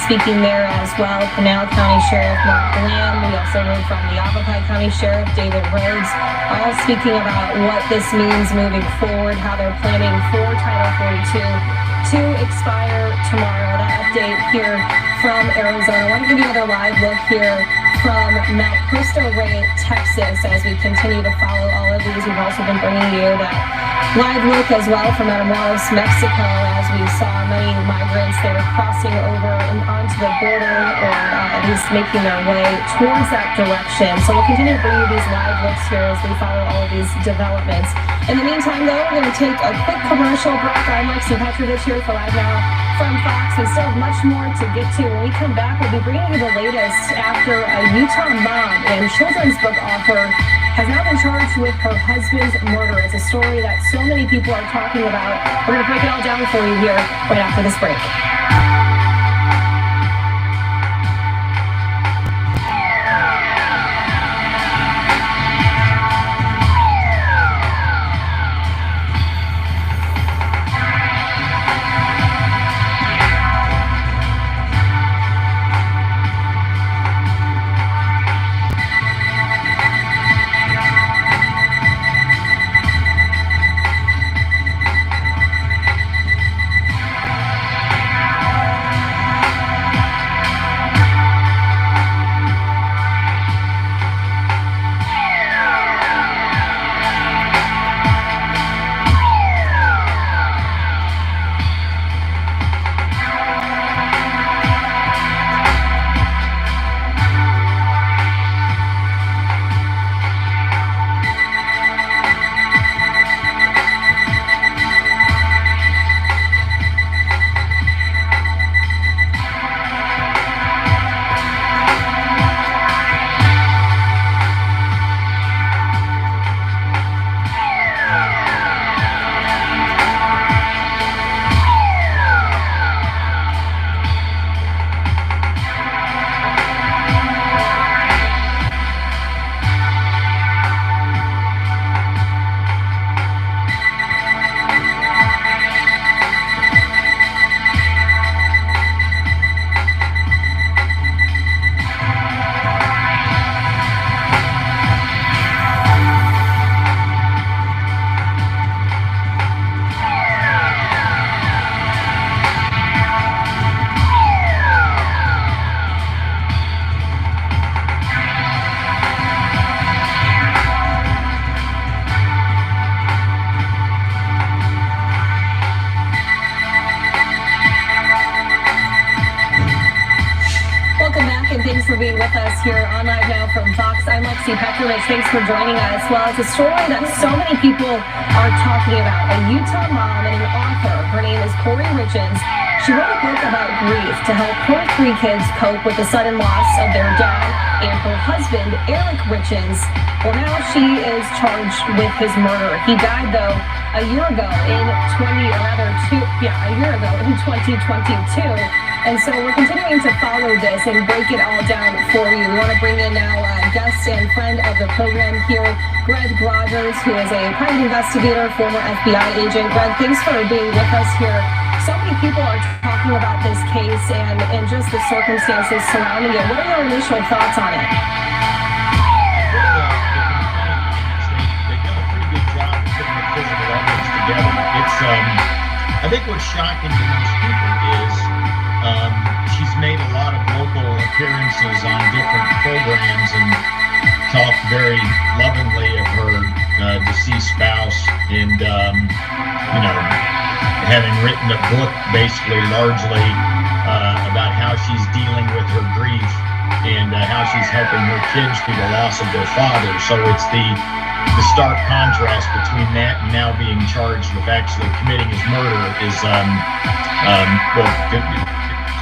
speaking there as well, Pinal County Sheriff Mark Lamb. We also heard from the Yavapai County Sheriff David Rhodes, all speaking about what this means moving forward, how they're planning for Title 42 to expire tomorrow. That update here from Arizona. I want to give you another live look here from Mount Cristo Rey, Texas, as we continue to follow all of these. We've also been bringing you that live look as well from Matamoros, Mexico, as we saw many migrants there crossing over and onto the border, or at least making their way towards that direction. So we'll continue to bring you these live looks here as we follow all of these developments. In the meantime, though, we're going to take a quick commercial break. I'm Lexi Petrovich here for Live Now from Fox. We still have much more to get to. When we come back, we'll be bringing you the latest after a Utah mom and children's book author has now been charged with her husband's murder. It's a story that so many people are talking about. We're going to break it all down for you here right after this break. Being with us here on Live Now from Fox. I'm Lexi Petrovich. Thanks for joining us. Well, it's a story that so many people are talking about. A Utah mom and an author. Her name is Corey Richens. She wrote a book about grief to help her 3 kids cope with the sudden loss of their dad and her husband, Eric Richens. Well, now she is charged with his murder. He died, though, a year ago in 2022. And so we're continuing to follow this and break it all down for you. We want to bring in now guest and friend of the program here, Greg Rogers, who is a private investigator, former FBI agent. Greg, thanks for being with us here. So many people are talking about this case and just the circumstances surrounding it. What are your initial thoughts on it? They've done a pretty good job of putting the physical evidence together. I think what's shocking to most people is she's made a lot of local appearances on different programs and talked very lovingly of her deceased spouse and, having written a book basically largely about how she's dealing with her grief and how she's helping her kids through the loss of their father. So it's the stark contrast between that and now being charged with actually committing his murder is,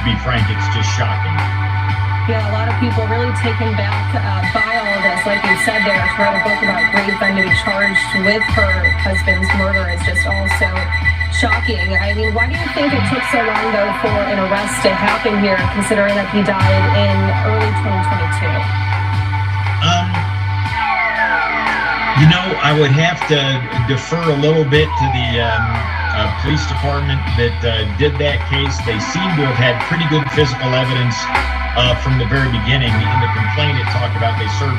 to be frank, it's just shocking. Yeah, a lot of people really taken back by all of this. Like you said there, to write a book about grief and to be charged with her husband's murder is just also shocking. I mean, why do you think it took so long, though, for an arrest to happen here, considering that he died in early 2022? I would have to defer a little bit to the police department that did that case. They seem to have had pretty good physical evidence from the very beginning. In the complaint, it talked about they served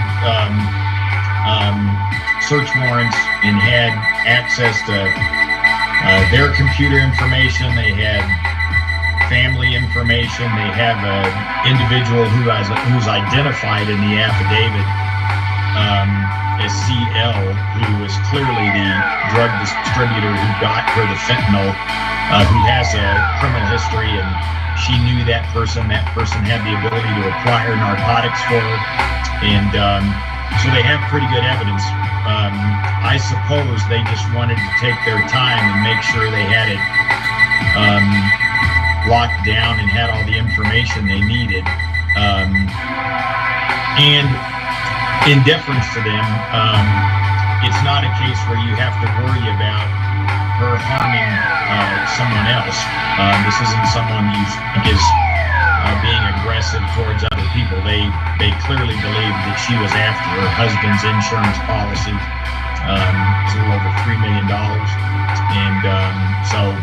search warrants and had access to their computer information. They had family information. They have an individual who's identified in the affidavit as CL, who was clearly the drug distributor who got her the fentanyl, who has a criminal history, and she knew that person. That person had the ability to acquire narcotics for her, and so they have pretty good evidence. I suppose they just wanted to take their time and make sure they had it locked down and had all the information they needed. And in deference to them, it's not a case where you have to worry about her harming someone else. This isn't someone you think is being aggressive towards other people. They clearly believe that she was after her husband's insurance policy. It's a little over $3 million. And so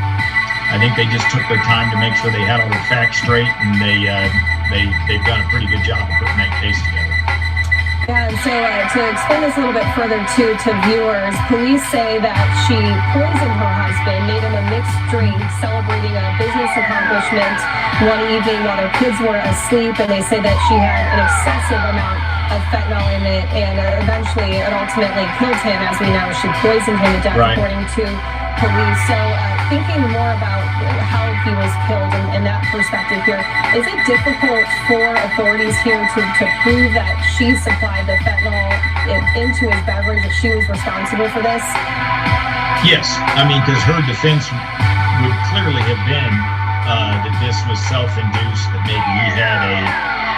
I think they just took their time to make sure they had all the facts straight, and they've done a pretty good job of putting that case together. Yeah, and so to explain this a little bit further to viewers, police say that she poisoned her husband, made him a mixed drink, celebrating a business accomplishment one evening while their kids were asleep, and they say that she had an excessive amount of fentanyl in it, and eventually it ultimately killed him. As we know, she poisoned him to death, right, according to police. So thinking more about how he was killed and that perspective here, is it difficult for authorities here to prove that she supplied the fentanyl into his beverage, that she was responsible for this? Yes, I mean, because her defense would clearly have been that this was self-induced, that maybe he had a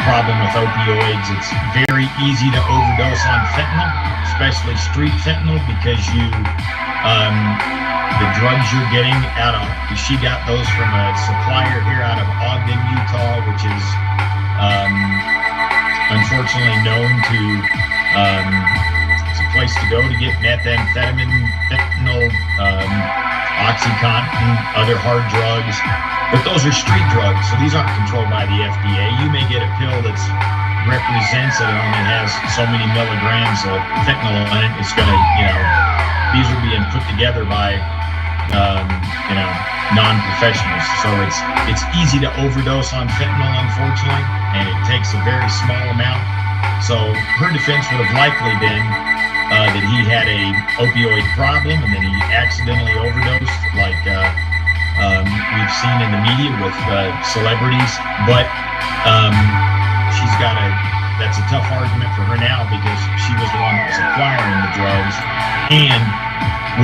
problem with opioids. It's very easy to overdose on fentanyl, especially street fentanyl, because the drugs you're getting she got those from a supplier here out of Ogden, Utah, which is unfortunately known to, it's a place to go to get methamphetamine, fentanyl, OxyContin, other hard drugs. But those are street drugs, so these aren't controlled by the FDA. You may get a pill that represents that it only has so many milligrams of fentanyl in it. It's going to, these are being put together by, non-professionals. So it's easy to overdose on fentanyl, unfortunately, and it takes a very small amount. So her defense would have likely been that he had a opioid problem and then he accidentally overdosed, like we've seen in the media with celebrities. But that's a tough argument for her now, because she was the one that was acquiring the drugs. And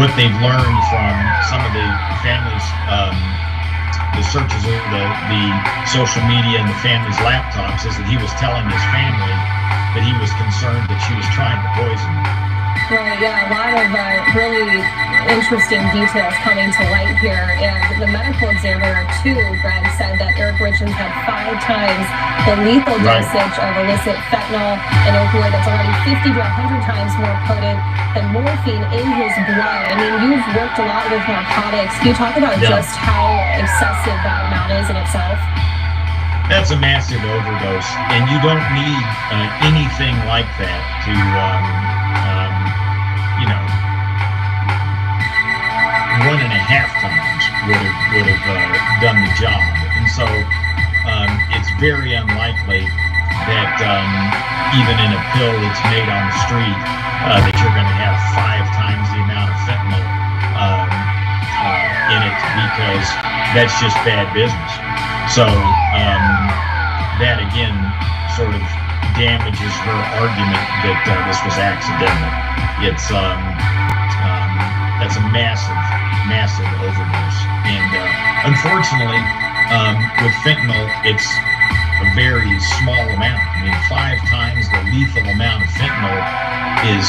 what they've learned from some of the families, the searches of the social media and the family's laptops, is that he was telling his family that he was concerned that she was trying to poison him. Right, yeah, a lot of really interesting details coming to light here. And the medical examiner, too, Greg, said that Eric Richens had 5 times the lethal dosage of illicit fentanyl, an opioid that's already 50 to 100 times more potent than morphine in his blood. I mean, you've worked a lot with narcotics. Can you talk about just how excessive that amount is in itself? That's a massive overdose, and you don't need anything like that to, 1.5 times would have done the job. And so it's very unlikely that even in a pill that's made on the street, that you're going to have 5 times the amount of fentanyl in it, because that's just bad business. So that again sort of damages her argument that this was accidental. It's that's a massive overdose, and unfortunately, with fentanyl, it's a very small amount. I mean, 5 times the lethal amount of fentanyl is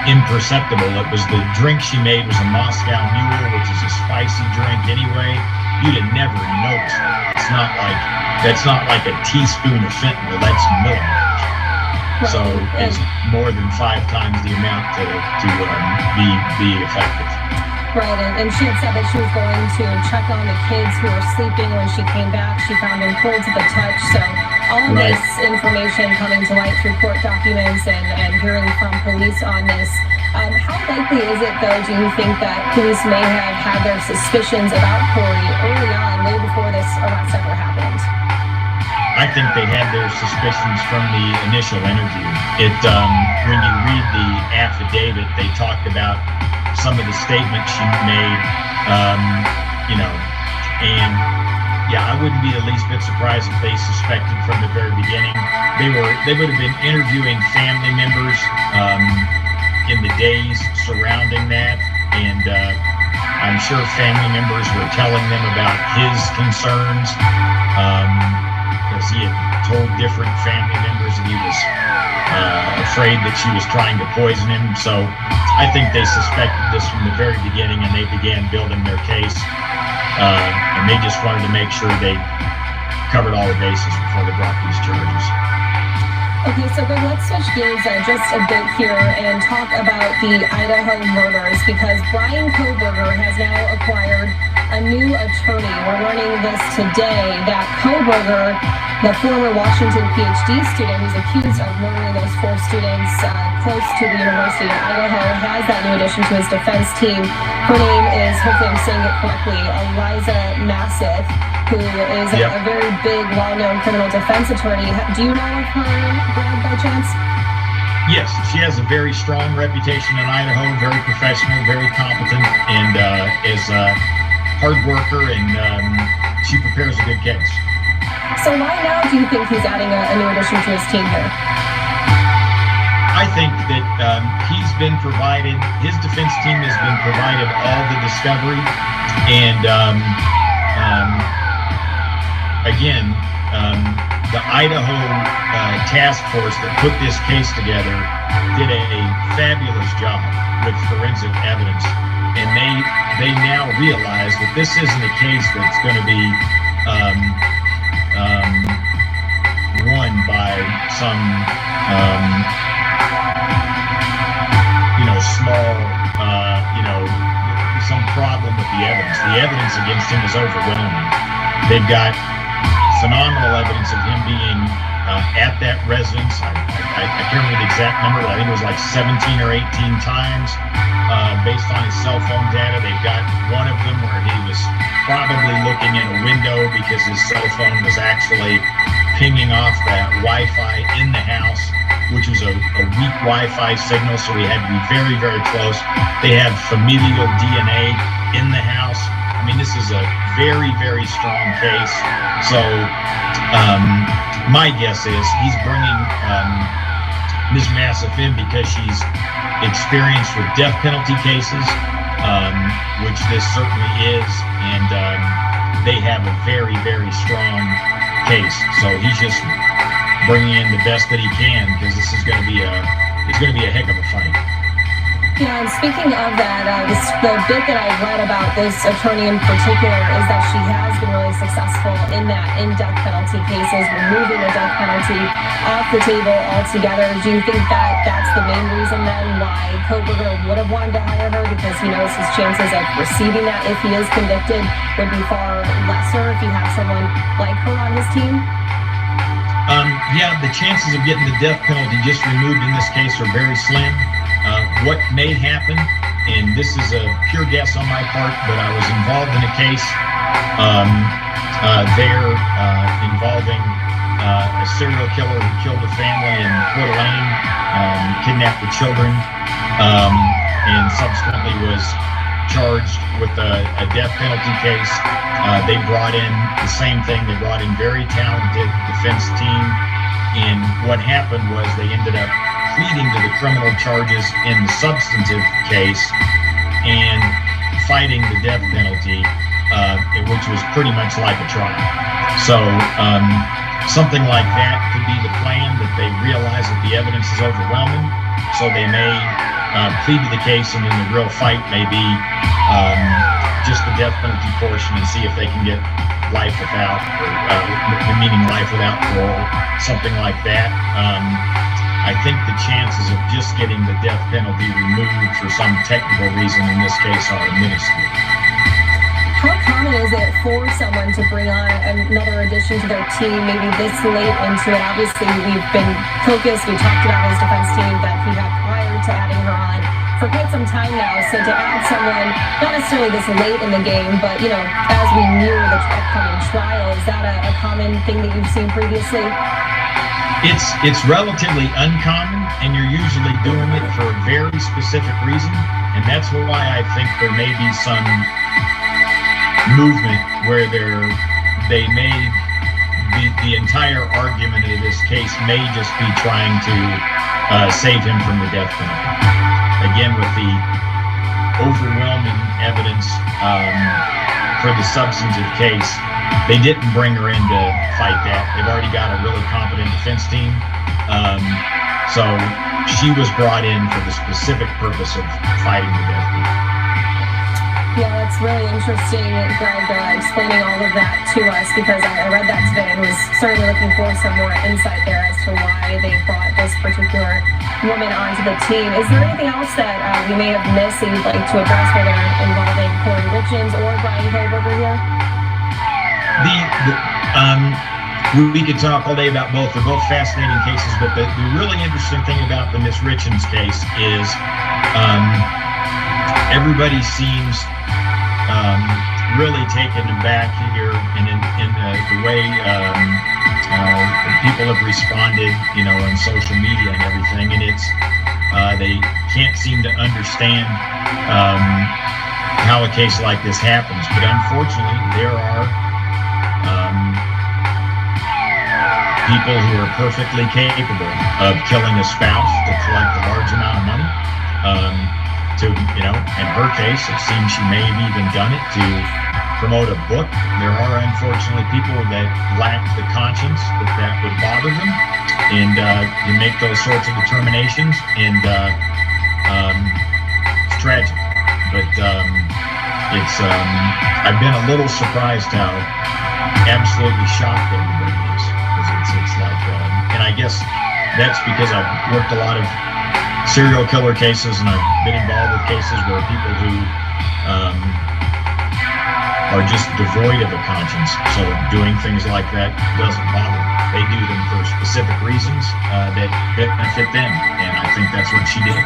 imperceptible. It was the drink she made was a Moscow Mule, which is a spicy drink anyway. You'd have never noticed it. That's not like a teaspoon of fentanyl. That's millimeters. So it's more than 5 times the amount to be effective. Right, and she had said that she was going to check on the kids who were sleeping when she came back. She found them cold to the touch. So all of this information coming to light through court documents and hearing from police on this. How likely is it, though, do you think that police may have had their suspicions about Corey early on, way before this arrest ever happened? I think they had their suspicions from the initial interview. When you read the affidavit, they talked about some of the statements she made, and yeah, I wouldn't be the least bit surprised if they suspected from the very beginning. They would have been interviewing family members in the days surrounding that, and I'm sure family members were telling them about his concerns, because he had told different family members that he was afraid that she was trying to poison him. So I think they suspected this from the very beginning, and they began building their case, and they just wanted to make sure they covered all the bases before they brought these charges. Okay, so Greg, let's switch gears just a bit here and talk about the Idaho murders, because Brian Kohberger has now acquired a new attorney. We're learning this today, that Kohberger, the former Washington PhD student who's accused of murdering those 4 students close to the University of Idaho, has that new addition to his defense team. Her name is, hopefully I'm saying it correctly, Eliza Masseth, who is a very big, well-known criminal defense attorney. Do you know of her, Greg, by chance? Yes, she has a very strong reputation in Idaho, very professional, very competent, and is a hard worker, and she prepares a good case. So why now do you think he's adding a new addition to his team here? I think that he's been provided, his defense team has been provided all the discovery, and again, the Idaho task force that put this case together did a fabulous job with forensic evidence, and they now realize that this isn't a case that's going to be won by some small some problem with the evidence. The evidence against him is overwhelming. They've got phenomenal evidence of him being at that residence. I can't remember the exact number, but I think it was like 17 or 18 times based on his cell phone data. They've got one of them where he was probably looking in a window because his cell phone was actually pinging off that Wi-Fi in the house, which was a weak Wi-Fi signal, so we had to be very, very close. They have familial DNA in the house. I mean, this is a very, very strong case. So my guess is he's bringing Ms. Masseth in because she's experienced with death penalty cases, which this certainly is, and they have a very, very strong case. So he's just bringing in the best that he can, because this is going to be a heck of a fight. Yeah, and speaking of that, the bit that I've read about this attorney in particular is that she has been really successful in death penalty cases, removing the death penalty off the table altogether. Do you think that that's the main reason then why Kohberger would have wanted to hire her, because he knows his chances of receiving that if he is convicted would be far lesser if you have someone like her on his team? Yeah, the chances of getting the death penalty just removed in this case are very slim. What may happen, and this is a pure guess on my part, but I was involved in a case involving a serial killer who killed a family in Coeur d'Alene, kidnapped the children, and subsequently was charged with a death penalty case. They brought in the same thing. They brought in very talented defense team, and what happened was they ended up pleading to the criminal charges in the substantive case and fighting the death penalty, which was pretty much like a trial. So something like that could be the plan, that they realize that the evidence is overwhelming, so they may plead to the case, and then the real fight may be just the death penalty portion, and see if they can get life without, or meaning life without parole, something like that. I think the chances of just getting the death penalty removed for some technical reason in this case are minuscule. How common is it for someone to bring on another addition to their team, maybe this late into it? Obviously, we've been focused, we talked about his defense team that he had prior to adding her on for quite some time now. So to add someone, not necessarily this late in the game, but, you know, as we near the upcoming trial, is that a common thing that you've seen previously? It's relatively uncommon, and you're usually doing it for a very specific reason, and that's why I think there may be some movement where they may be, the entire argument of this case may just be trying to save him from the death penalty. Again, with the overwhelming evidence for the substantive case, they didn't bring her in to fight that. They've already got a really competent defense team. So she was brought in for the specific purpose of fighting the death penalty. Yeah, that's really interesting, Greg, explaining all of that to us, because I read that today and was certainly looking for some more insight there as to why they brought this particular woman onto the team. Is there anything else that we may have missed that you'd like to address, whether involving Corey Richens or Brian Koberger here? We could talk all day about both. They're both fascinating cases, but the really interesting thing about the Miss Richens case is everybody seems really taken aback here in the way people have responded, you know, on social media and everything, and it's they can't seem to understand how a case like this happens. But unfortunately, there are people who are perfectly capable of killing a spouse to collect a large amount of money. In her case, it seems she may have even done it to promote a book. There are unfortunately people that lack the conscience that would bother them, and you make those sorts of determinations, and it's tragic. But I've been a little surprised how absolutely shocked everybody is, because it's like, and I guess that's because I've worked a lot of serial killer cases, and I've been involved with cases where people who are just devoid of a conscience, so doing things like that doesn't bother them. They do them for specific reasons that benefit them, and I think that's what she did.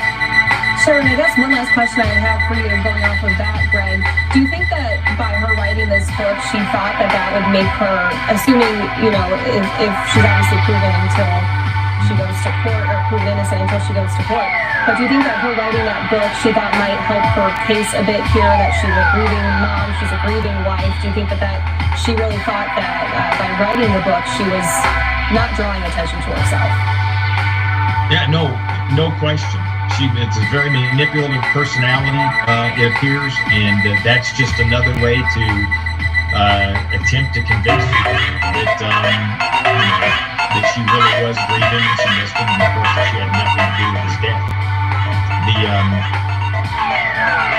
Sure, and I guess one last question I have for you, going off of that, Greg, do you think that by her writing this book, she thought that would make her, assuming, you know, if she's obviously proven until she goes to court, or proven innocent until she goes to court, but do you think that her writing that book, she thought might help her case a bit here, that she's a grieving mom, she's a grieving wife? Do you think that she really thought that by writing the book, she was not drawing attention to herself? Yeah, no question. It's a very manipulative personality, it appears, and that's just another way to attempt to convince people that she really was grieving and she missed him, and of course she had nothing to do with his death.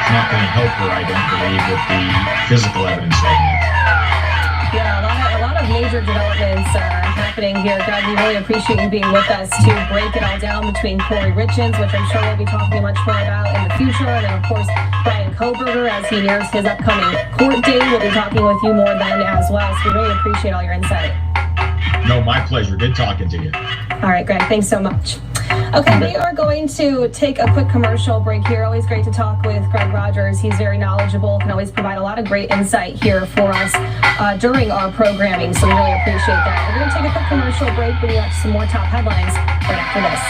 It's not going to help her, I don't believe, with the physical evidence right now. Yeah, a lot of major developments happening here. Greg, we really appreciate you being with us to break it all down between Corey Richens, which I'm sure we'll be talking much more about in the future, and then of course Brian Koberger as he nears his upcoming court date. We'll be talking with you more then as well, so we really appreciate all your insight. No, my pleasure. Good talking to you. All right, Greg, thanks so much. Okay, we are going to take a quick commercial break here. Always great to talk with Greg Rogers. He's very knowledgeable, can always provide a lot of great insight here for us during our programming, so we really appreciate that. We're going to take a quick commercial break, bring you up some more top headlines right after this.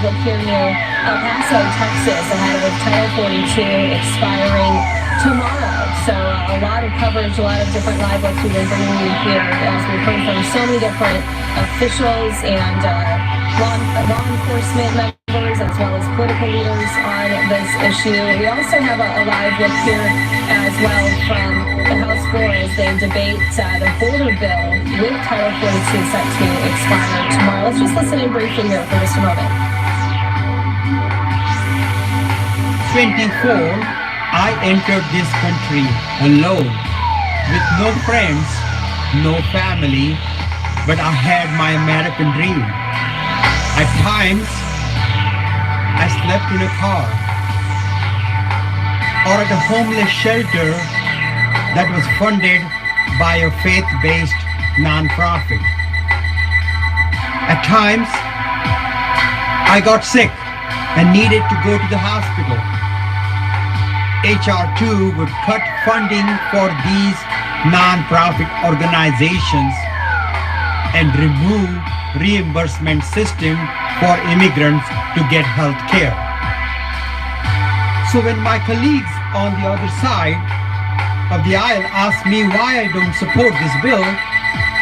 look here near El Paso, Texas, ahead of Title 42 expiring tomorrow. So a lot of coverage, a lot of different live looks we've been bringing you here as we've heard from so many different officials and law enforcement members as well as political leaders on this issue. We also have a live look here as well from the House floor as they debate the border bill with Title 42 set to expire tomorrow. Let's just listen in briefly here for just a moment. 24, I entered this country alone, with no friends, no family, but I had my American dream. At times, I slept in a car or at a homeless shelter that was funded by a faith-based nonprofit. At times, I got sick and needed to go to the hospital. HR 2 would cut funding for these nonprofit organizations and remove reimbursement system for immigrants to get health care. So when my colleagues on the other side of the aisle ask me why I don't support this bill,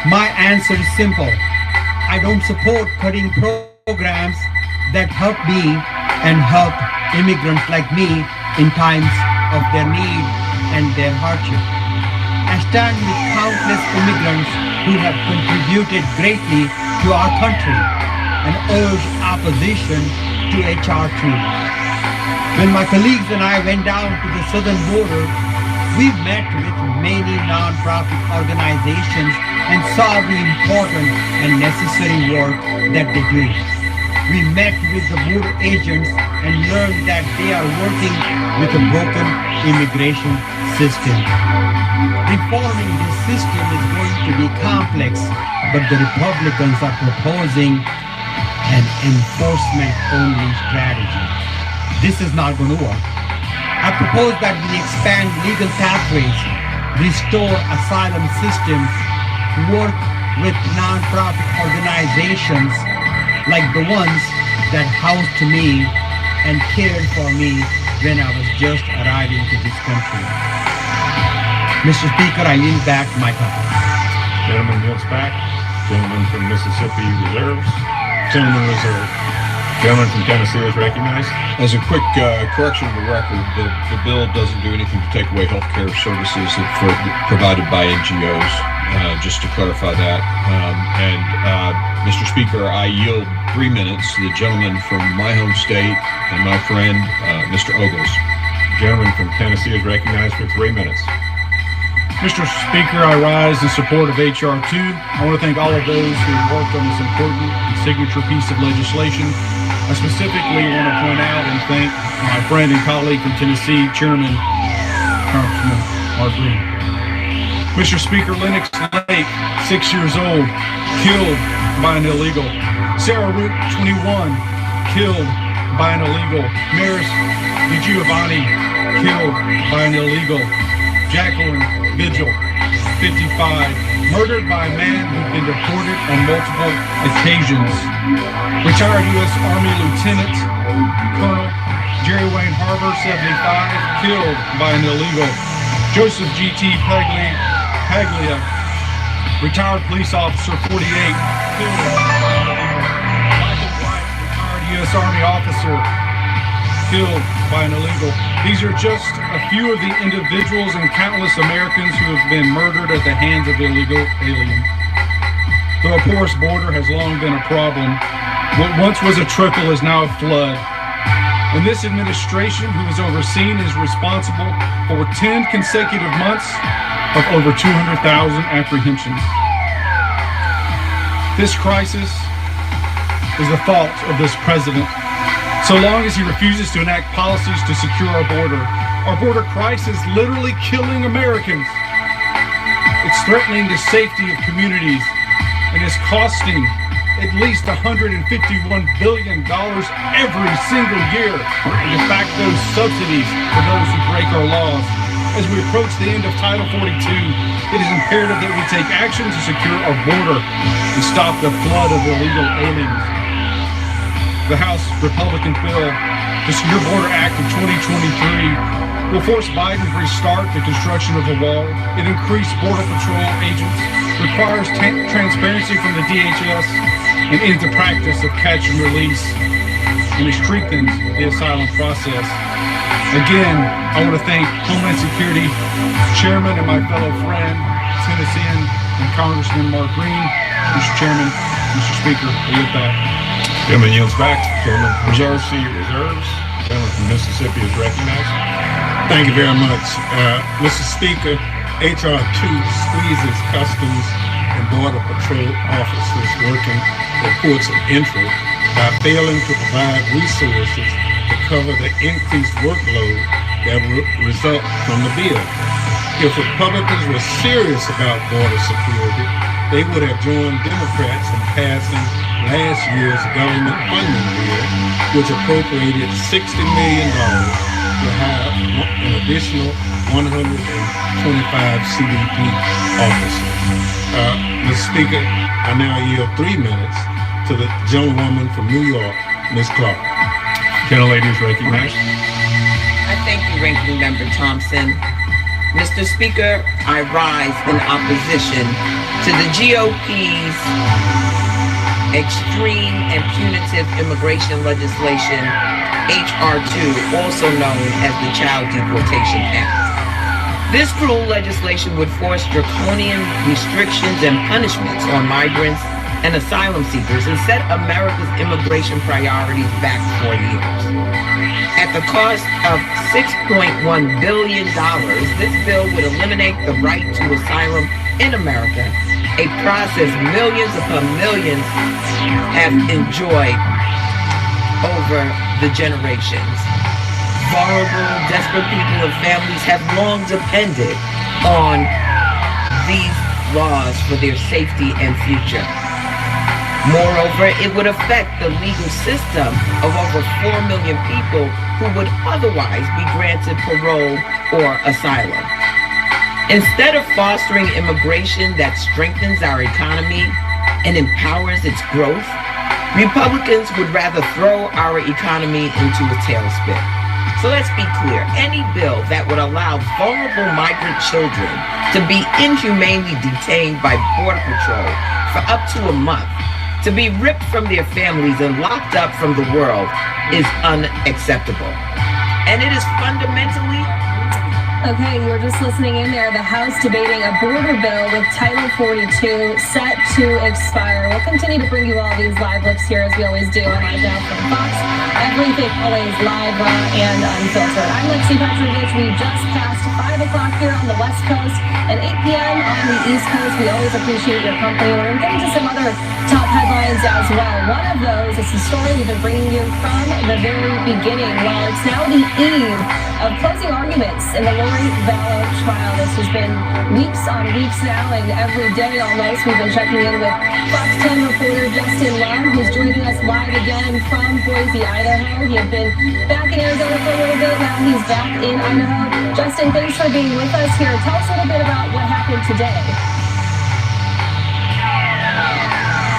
my answer is simple. I don't support cutting programs that help me and help immigrants like me in times of their need and their hardship. I stand with countless immigrants who have contributed greatly to our country and urge opposition to HR 2. When my colleagues and I went down to the southern border, we met with many nonprofit organizations and saw the important and necessary work that they do. We met with the border agents and learned that they are working with a broken immigration system. Reforming this system is going to be complex, but the Republicans are proposing an enforcement-only strategy. This is not going to work. I propose that we expand legal pathways, restore asylum systems, work with nonprofit organizations like the ones that housed me and cared for me when I was just arriving to this country. Mr. Speaker, I yield back my time. Gentleman yields back. Gentleman from Mississippi reserves. Gentleman reserved. Gentleman from Tennessee is recognized. As a quick correction of the record, the bill doesn't do anything to take away health care services provided by NGOs, just to clarify that. Mr. Speaker, I yield 3 minutes to the gentleman from my home state and my friend, Mr. Ogles. Gentleman from Tennessee is recognized for 3 minutes. Mr. Speaker, I rise in support of HR 2. I want to thank all of those who have worked on this important signature piece of legislation. I specifically want to point out and thank my friend and colleague from Tennessee, Chairman Congressman Mark Green. Mr. Speaker, Lennox Lake, 6 years old, killed by an illegal. Sarah Root, 21, killed by an illegal. Maris DiGiovanni, killed by an illegal. Jacqueline Vigil, 55, murdered by a man who'd been deported on multiple occasions. Retired U.S. Army Lieutenant Colonel Jerry Wayne Harbor, 75, killed by an illegal. Joseph G.T. Paglia, retired police officer, 48, killed by an illegal. Michael White, retired U.S. Army officer, killed by an illegal. These are just a few of the individuals and countless Americans who have been murdered at the hands of illegal aliens. Though a porous border has long been a problem, what once was a trickle is now a flood. And this administration, who has overseen, is responsible for 10 consecutive months of over 200,000 apprehensions. This crisis is the fault of this president. So long as he refuses to enact policies to secure our border crisis is literally killing Americans. It's threatening the safety of communities and is costing at least $151 billion every single year in de facto subsidies for those who break our laws. As we approach the end of Title 42, it is imperative that we take action to secure our border and stop the flood of illegal aliens. the House Republican bill, the Secure Border Act of 2023, will force Biden to restart the construction of the wall. It increased Border Patrol agents, requires transparency from the DHS, and ends the practice of catch and release, and it strengthens the asylum process. Again, I want to thank Homeland Security Chairman and my fellow friend, Tennessean and Congressman Mark Green. Mr. Chairman, Mr. Speaker, I yield back. Gentleman yields back. Gentleman reserves seat reserves. Gentleman from Mississippi is recognized. Thank you very much. Mr. Speaker, H.R. 2 squeezes Customs and Border Patrol officers working at ports of entry by failing to provide resources to cover the increased workload that will result from the bill. If Republicans were serious about border security, they would have joined Democrats in passing last year's government funding bill, which appropriated $60 million to hire an additional 125 CBP officers. Mr. Speaker, I now yield 3 minutes to the gentlewoman from New York, Ms. Clark. Gentlelady is recognized. I thank you, Ranking Member Thompson. Mr. Speaker, I rise in opposition to the GOP's extreme and punitive immigration legislation, H.R. 2, also known as the Child Deportation Act. This cruel legislation would force draconian restrictions and punishments on migrants and asylum seekers and set America's immigration priorities back 4 years. At the cost of $6.1 billion, this bill would eliminate the right to asylum in America, a process millions upon millions have enjoyed over the generations. Vulnerable, desperate people and families have long depended on these laws for their safety and future. Moreover, it would affect the legal system of over 4 million people who would otherwise be granted parole or asylum. Instead of fostering immigration that strengthens our economy and empowers its growth, Republicans would rather throw our economy into a tailspin. So let's be clear, any bill that would allow vulnerable migrant children to be inhumanely detained by Border Patrol for up to a month, to be ripped from their families and locked up from the world is unacceptable. And it is fundamentally... Okay, you were just listening in there. The House debating a border bill with Title 42 set to expire. We'll continue to bring you all these live looks here as we always do on Live Now from Fox. Everything always live, raw, and unfiltered. I'm Lexi Petrovich. We just passed 5 o'clock here on the West Coast and 8 p.m. on the East Coast. We always appreciate your company. We're going to get into some other top headlines as well. One of those is the story we've been bringing you from the very beginning. Well, it's now the eve of closing arguments in the Lori Vallow trial. This has been weeks on weeks now, and every day almost we've been checking in with Fox 10 reporter Justin Love, who's joining us live again from Boise, Idaho. He had been back in Arizona for a little bit. Now he's back in Idaho. Justin, thanks for being with us here. Tell us a little bit about what happened today.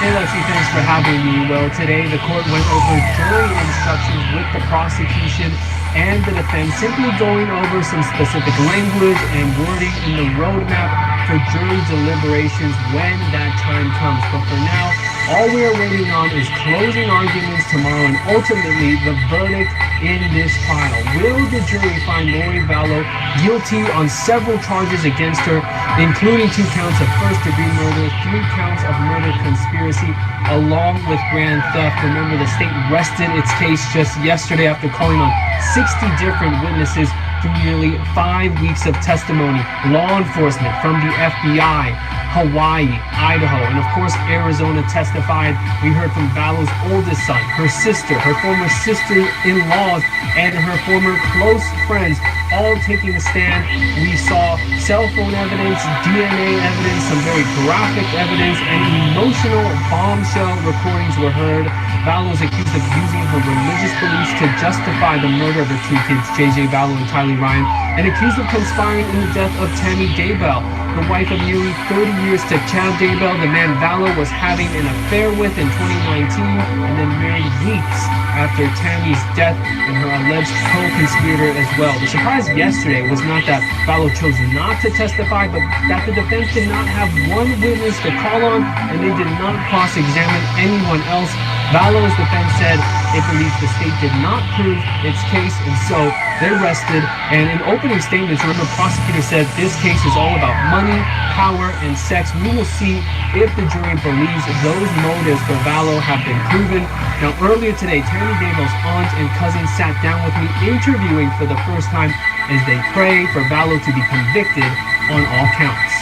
Hey Lexi, thanks for having me. Well, today the court went over jury instructions with the prosecution and the defense, simply going over some specific language and wording in the roadmap for jury deliberations when that time comes. But for now, all we are waiting on is closing arguments tomorrow and ultimately the verdict in this trial. Will the jury find Lori Vallow guilty on several charges against her, including 2 counts of first-degree murder, 3 counts of murder conspiracy, along with grand theft? Remember, the state rested its case just yesterday after calling on 60 different witnesses through nearly 5 weeks of testimony. Law enforcement from the FBI, Hawaii, Idaho, and of course Arizona testified. We heard from Vallow's oldest son, her sister, her former sister-in-laws, and her former close friends, all taking a stand. We saw cell phone evidence, DNA evidence, some very graphic evidence, and emotional bombshell recordings were heard. Vallow is accused of using her religious beliefs to justify the murder of her 2 kids, JJ Vallow and Tylee Ryan, and accused of conspiring in the death of Tammy Daybell, the wife of nearly 30 years to Chad Daybell, the man Vallow was having an affair with in 2019, and then married weeks after Tammy's death, and her alleged co-conspirator as well. The surprise yesterday was not that Vallow chose not to testify, but that the defense did not have one witness to call on, and they did not cross-examine anyone else. Vallow's defense said it believes the state did not prove its case, and so they rested. And in opening statements, remember, prosecutor said this case is all about money, power, and sex. We will see if the jury believes those motives for Vallow have been proven. Now, earlier today, Tammy Daybell's aunt and cousin sat down with me, interviewing for the first time as they pray for Vallow to be convicted on all counts.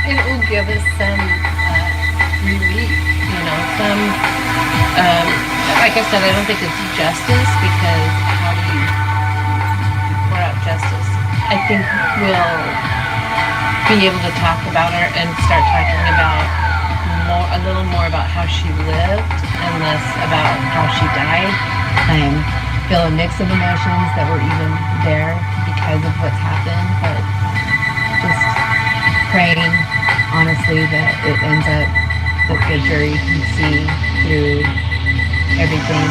It will give us some relief, some, like I said, I don't think it's justice, because how do you pour out justice? I think we'll be able to talk about her and start talking about a little more about how she lived and less about how she died. I feel a mix of emotions that were even there because of what's happened, but just praying honestly that it ends up that the jury can see through everything.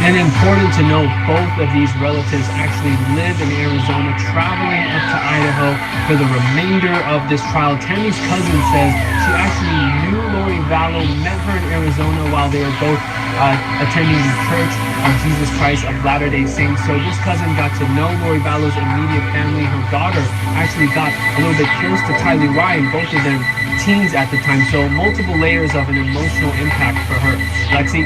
And important to note, both of these relatives actually live in Arizona, traveling up to Idaho for the remainder of this trial. Tammy's cousin says she actually knew Lori Vallow, met her in Arizona while they were both attending the Church of Jesus Christ of Latter-day Saints. So this cousin got to know Lori Vallow's immediate family. Her daughter actually got a little bit close to Tylee Ryan, both of them teens at the time. So multiple layers of an emotional impact for her. Lexi?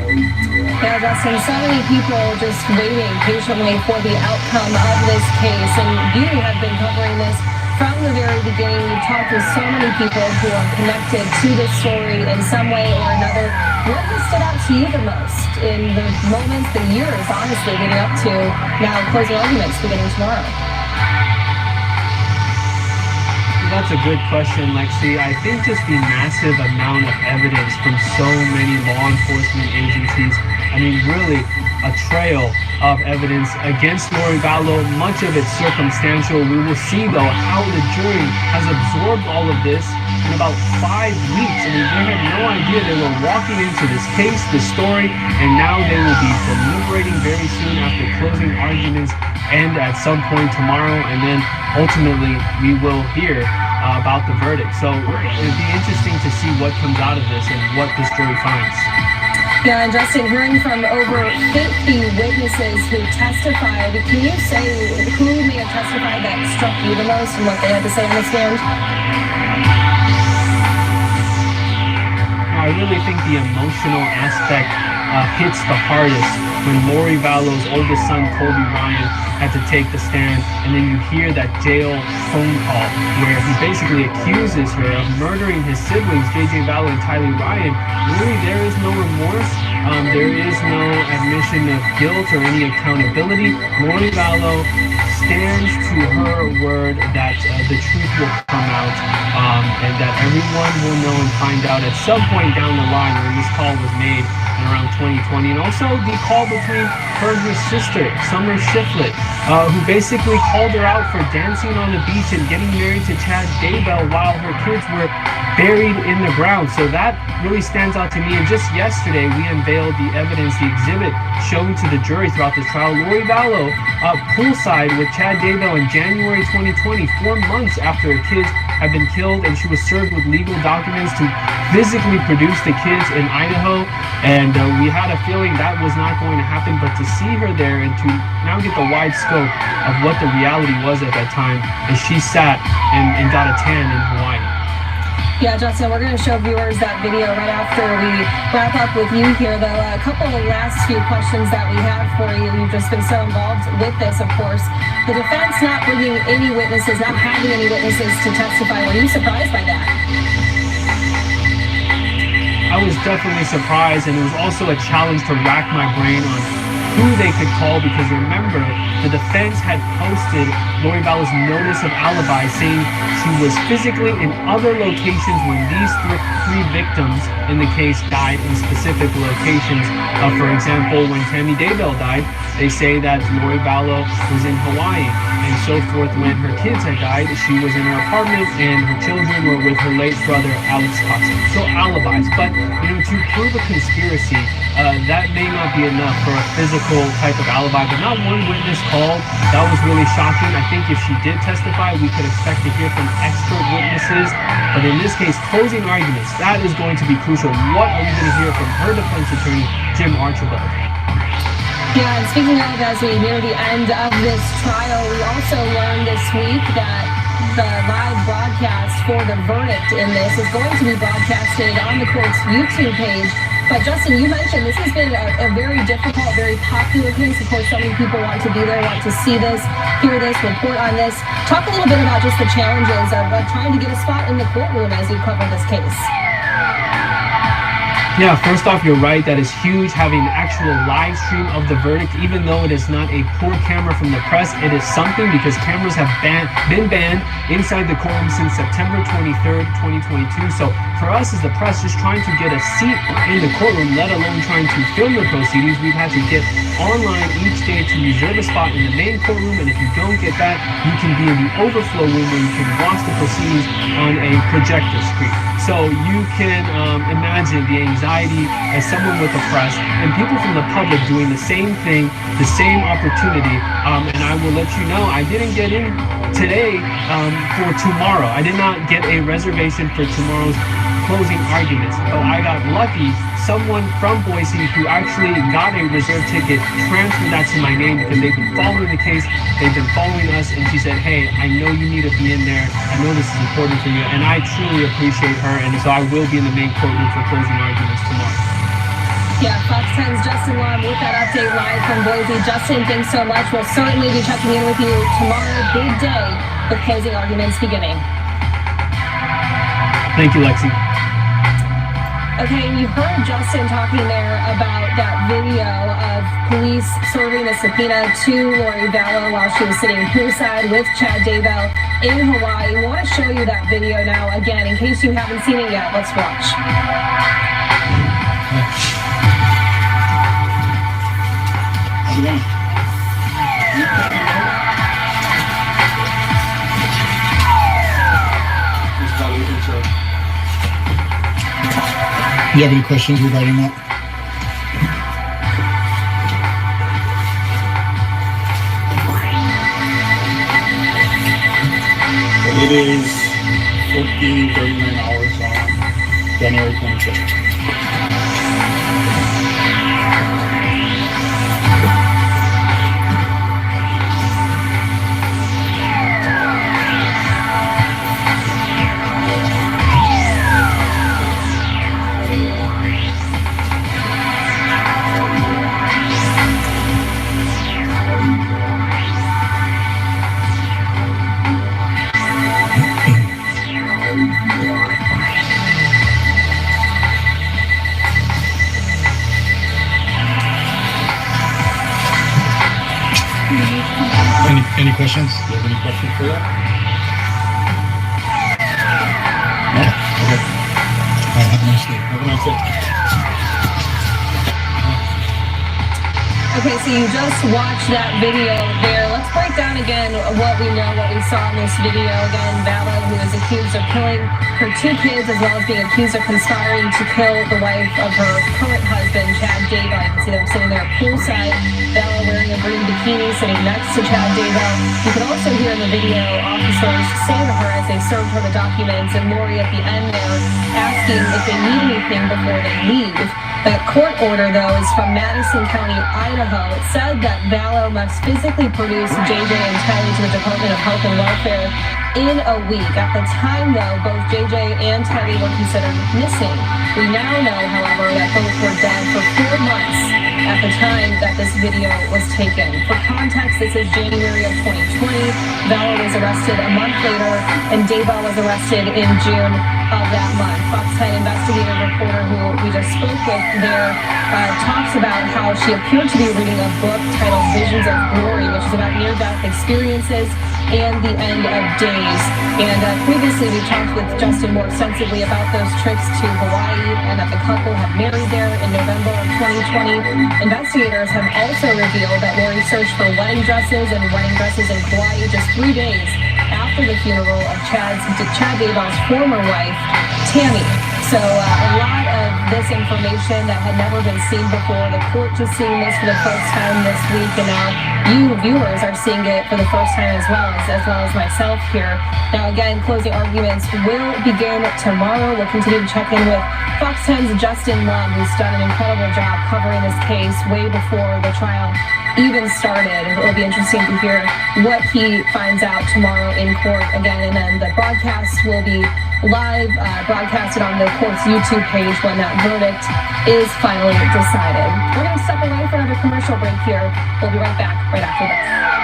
Yeah, Justin, so many people just waiting patiently for the outcome of this case, and you have been covering this from the very beginning. You've talked with so many people who are connected to this story in some way or another. What has stood out to you the most in the moments, the years, honestly, leading up to now closing arguments beginning tomorrow? That's a good question, Lexi. I think just the massive amount of evidence from so many law enforcement agencies. I mean, really, a trail of evidence against Lori Vallow, much of it circumstantial. We will see, though, how the jury has absorbed all of this in about 5 weeks. I mean, they had no idea they were walking into this case, this story, and now they will be deliberating very soon after closing arguments end at some point tomorrow, and then ultimately we will hear about the verdict. So it'd be interesting to see what comes out of this and what this jury finds. Yeah, and Justin, hearing from over 50 witnesses who testified, can you say who may have testified that struck you the most and what they had to say on the stand? I really think the emotional aspect hits the hardest when Lori Vallow's oldest son, Colby Ryan, had to take the stand, and then you hear that jail phone call where he basically accuses her of murdering his siblings, J.J. Vallow and Tylee Ryan. Really, there is no remorse. There is no admission of guilt or any accountability. Lori Vallow stands to her word that the truth will come out, and that everyone will know and find out at some point down the line when this call was made in around 2020. And also the call between her and her sister, Summer Shiflett, who basically called her out for dancing on the beach and getting married to Chad Daybell while her kids were buried in the ground. So that really stands out to me. And just yesterday, we unveiled the evidence, the exhibit shown to the jury throughout the trial. Lori Vallow poolside with Chad Daybell in January 2020, 4 months after her kids had been killed, and she was served with legal documents to physically produce the kids in Idaho. And we had a feeling that was not going to happen, but to see her there and to now get the wide scope of what the reality was at that time as she sat and got a tan in Hawaii. Yeah, Justin, we're going to show viewers that video right after we wrap up with you here, though. A couple of last few questions that we have for you. You've just been so involved with this, of course. The defense not bringing any witnesses, not having any witnesses to testify. Were you surprised by that? I was definitely surprised, and it was also a challenge to rack my brain on who they could call, because remember, the the defense had posted Lori Vallow's notice of alibi, saying she was physically in other locations when these three victims in the case died in specific locations. For example, when Tammy Daybell died, they say that Lori Vallow was in Hawaii, and so forth. When her kids had died, she was in her apartment and her children were with her late brother, Alex Cox. So alibis. But, to prove a conspiracy, that may not be enough for a physical type of alibi, but not one witness called. That was really shocking. I think if she did testify, we could expect to hear from expert witnesses. But in this case, closing arguments, that is going to be crucial. What are we going to hear from her defense attorney, Jim Archibald? Yeah, and speaking of, as we near the end of this trial, we also learned this week that the live broadcast for the verdict in this is going to be broadcasted on the court's YouTube page. But Justin, you mentioned this has been a very difficult, very popular case. Of course, so many people want to be there, want to see this, hear this, report on this. Talk a little bit about just the challenges of trying to get a spot in the courtroom as you cover this case. Yeah, first off, you're right. That is huge, having an actual live stream of the verdict. Even though it is not a poor camera from the press, it is something because cameras have been banned inside the courtroom since September 23rd, 2022. So for us as the press, just trying to get a seat in the courtroom, let alone trying to film the proceedings, we've had to get online each day to reserve a spot in the main courtroom. And if you don't get that, you can be in the overflow room where you can watch the proceedings on a projector screen. So you can imagine the anxiety as someone with the press and people from the public doing the same thing, the same opportunity. And I will let you know, I didn't get in today for tomorrow. I did not get a reservation for tomorrow's closing arguments, but I got lucky. Someone from Boise who actually got a reserved ticket transferred that to my name because they've been following the case, they've been following us, and she said, hey, I know you need to be in there, I know this is important for you, and I truly appreciate her, and so I will be in the main courtroom for closing arguments tomorrow. Yeah, Fox 10's Justin Long with that update live from Boise. Justin, thanks so much. We'll certainly be checking in with you tomorrow, big day, with closing arguments beginning. Thank you, Lexi. Okay, you heard Justin talking there about that video of police serving the subpoena to Lori Vallow while she was sitting poolside with Chad Daybell in Hawaii. We want to show you that video now again in case you haven't seen it yet. Let's watch. Do you have any questions regarding that? It is 14:39 hours on January 26th. Any questions? Do you have any questions for that? No? Okay. All right, have a nice day. Have a nice day. Okay, so you just watched that video there. Let's break down again what we know, what we saw in this video. Again, Vallow, who is accused of killing her two kids, as well as being accused of conspiring to kill the wife of her current husband, Chad Daybell. You can see them sitting there poolside. Vallow wearing a green bikini, sitting next to Chad Daybell. You can also hear in the video officers say to her as they served her the documents, and Lori at the end there asking if they need anything before they leave. The court order, though, is from Madison County, Idaho. It said that Vallow must physically produce JJ and Tylee to the Department of Health and Welfare in a week. At the time, though, both JJ and Tylee were considered missing. We now know, however, that both were dead for 4 months at the time that this video was taken. For context, this is January of 2020. Vallow was arrested a month later, and Daybell was arrested in June of that month. Fox 10 investigative reporter who we just spoke with there talks about how she appeared to be reading a book titled Visions of Glory, which is about near-death experiences and the end of days. And previously we talked with Justin more extensively about those trips to Hawaii and that the couple have married there in November of 2020. Investigators have also revealed that Lori searched for wedding dresses in Kauai just 3 days after the funeral of Chad Daybell's former wife, Tammy. So a lot of this information that had never been seen before. The court just seeing this for the first time this week, and now you viewers are seeing it for the first time as well as myself here. Now again, closing arguments will begin tomorrow. We'll continue to check in with Fox 10's Justin Lum, who's done an incredible job covering this case way before the trial even started. It'll be interesting to hear what he finds out tomorrow in court again, and then the broadcast will be live broadcasted on the court's YouTube page when that verdict is finally decided. We're going to step away for another commercial break here. We'll be right back right after this.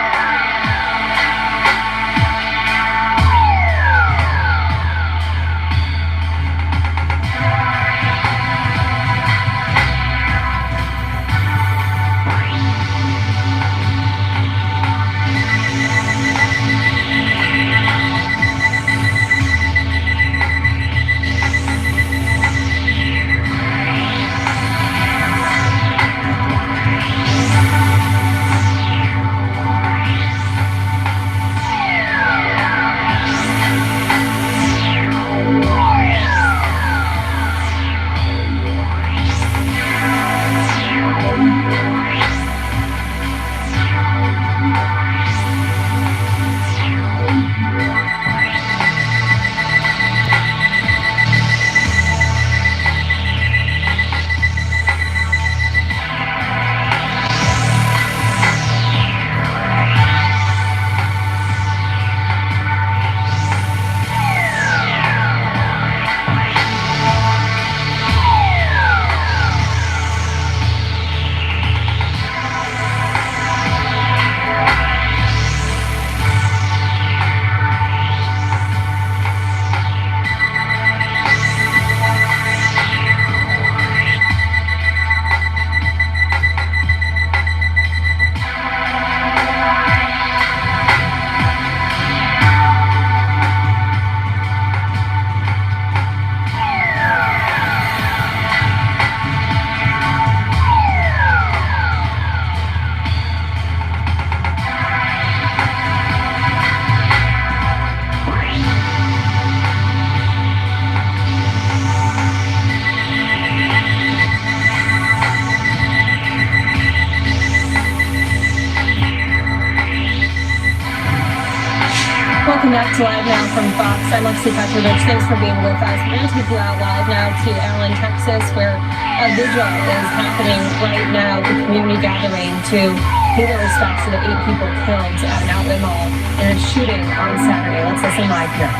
Welcome back to Live Now from Fox. I'm Lexi Petrovich. Thanks for being with us. We're going to take you out live now to Allen, Texas, where a vigil is happening right now, the community gathering to pay their respects to the 8 people killed at an outlet mall in a shooting on Saturday. Let's listen live here.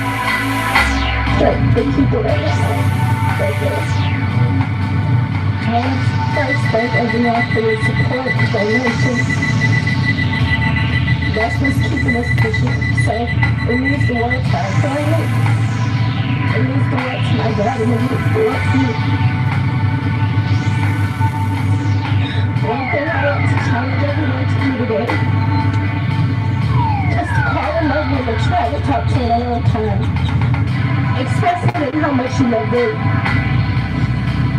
The people that right there. I want to first thank everyone for your support and donations. That's what's keeping us pushing. So it means the world to our family. It means the world to my dad, and it means the world to me. One thing I want to challenge everyone to do today is to call a loved one or try to talk to them a long time. Express to them how much you love them.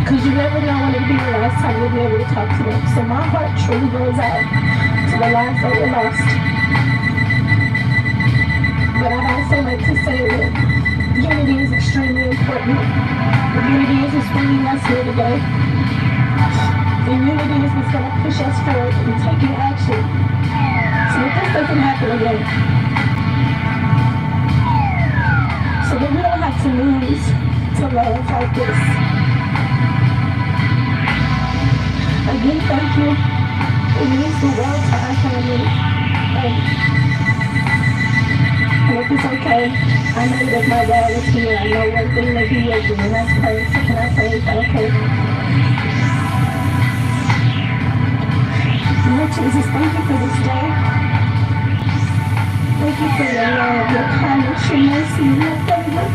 Because you never know when it'll be the last time you'll be able to talk to them. So my heart truly goes out to the lives that were lost. But I'd also like to say that unity is extremely important. The unity is what's bringing us here today. The unity is what's going to push us forward in taking action so that this doesn't happen again. So that we don't have to lose to love like this. Again, thank you. It means the world to our family. And if it's okay, I know that my dad is here. I know one thing that he will do, and that's pray. So can I pray? Is that okay? Lord Jesus, thank you for this day. Thank you for your love, your kindness, your mercy, and your favor. us.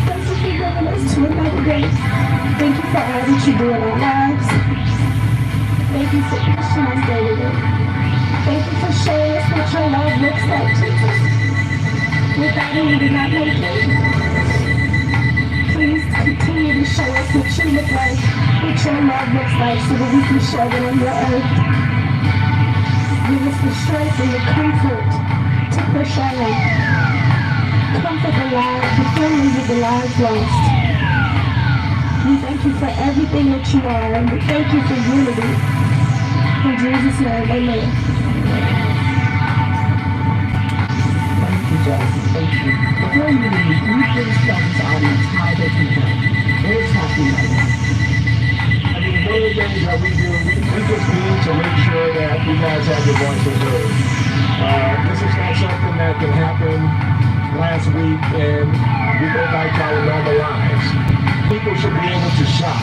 Thank you for bringing us to another day. Thank you for all that you do in our lives. Thank you for pushing us day to day. Thank you for showing us what your love looks like, Jesus. Without you, we did not make it. Please continue to show us what you look like, what your love looks like, so that we can show it on your earth. Give us the strength and the comfort to push on. Comfort the families of the lives lost. We thank you for everything that you are, and we thank you for unity. In Jesus' name, amen. Thank you, Joseph. Thank you. Before you leave, can you please tell this audience how they can help? What is happening right now? I mean, one of the things that we do, we just need to make sure that you guys have your voices heard. This is not something that can happen last week and we go back to our normal lives. People should be able to shop.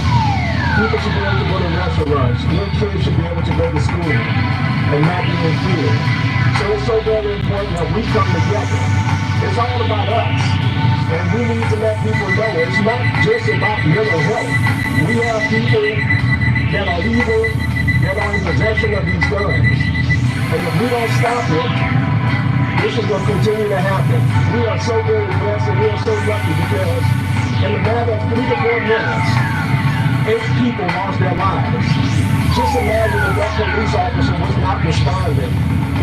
People should be able to go to restaurants. Little kids should be able to go to school and not be in fear. So it's so very important that we come together. It's all about us. And we need to let people know it's not just about mental health. We have people that are evil, that are in possession of these guns. And if we don't stop it, this is going to continue to happen. We are so very blessed and we are so lucky because in the matter of 3 to 4 minutes, 8 people lost their lives. Just imagine if that police officer was not responding,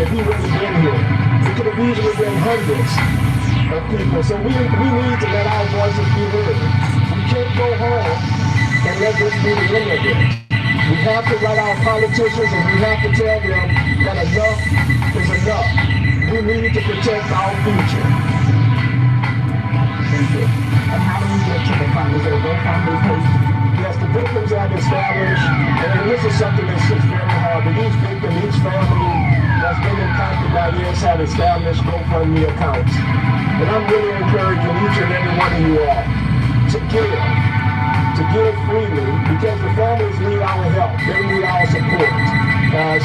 if he wasn't been here. It could have easily been hundreds of people. So we need to let our voices be heard. We can't go home and let this be the end of it. We have to write our politicians and we have to tell them that enough is enough. We need to protect our future. Thank you. And how do we get to the fund? Is there a GoFundMe page? Yes, the victims have established, and this is something that's just very hard, but each victim, each family that's been impacted by this have established GoFundMe accounts. And I'm really encouraging each and every one of you all to give freely, because the families need our help. They need our support.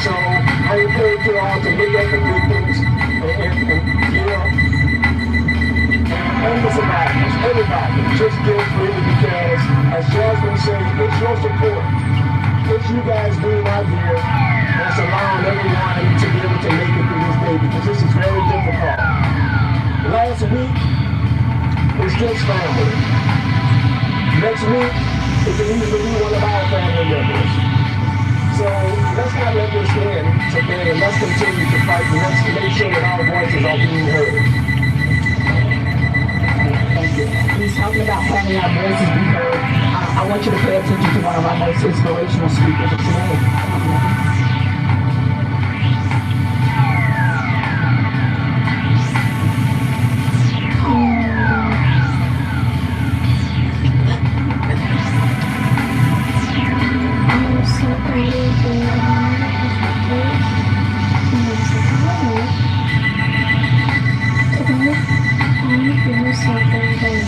So I encourage you all to look at the victims and give. And the survivors, everybody, just give freely because, as Jasmine said, it's your support. It's you guys being out here that's allowing everyone to be able to make it through this day because this is very difficult. Last week was just family. Next week, it can easily be one of our family members. So let's not let this end today and let's continue to fight and let's make sure that our voices are being heard. He's talking about having our voices be heard. I want you to pay attention to one of our most inspirational speakers of today. I'm so grateful today. I'm doing something very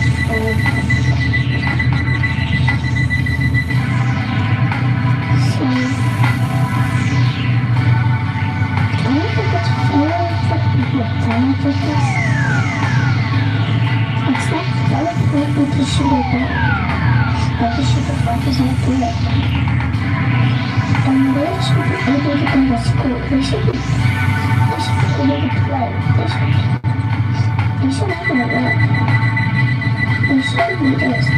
should have done. I just should have focused on it. And they should be able to go to school. They should be able to play. They should have to work. They should be just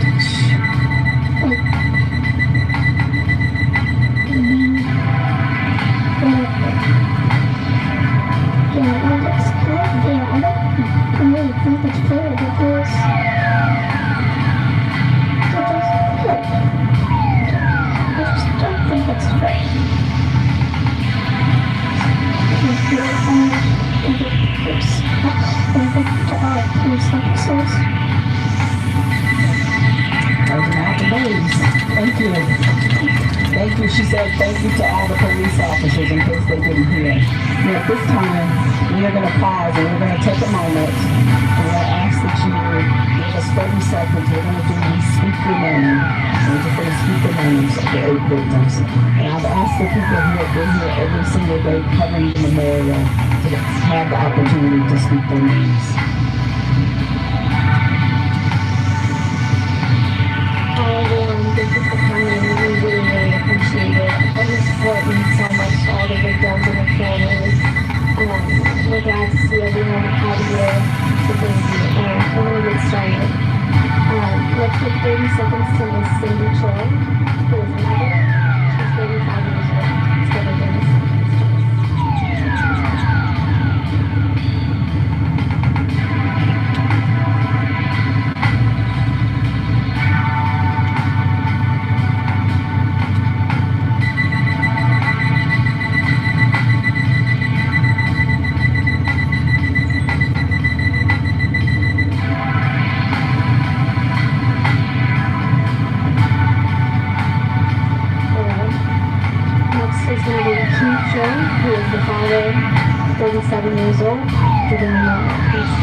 I don't really think it's fair because Thank you. Thank you. She said thank you to all the police officers in case they didn't hear. And at this time, we are going to pause and we're going to take a moment. And we're going to ask that you give us 30 seconds. We're going to do these speak your name. And we're just going to speak the names of the 8 victims. And I've asked the people who have been here every single day covering the memorial to have the opportunity to speak their names. Took 30 seconds to miss Cindy Choi, who is a mother. She's 35 years old. Instead of 30 seconds. Is going to be Keith Joe, who is the father, 37 years old, giving the moment, please.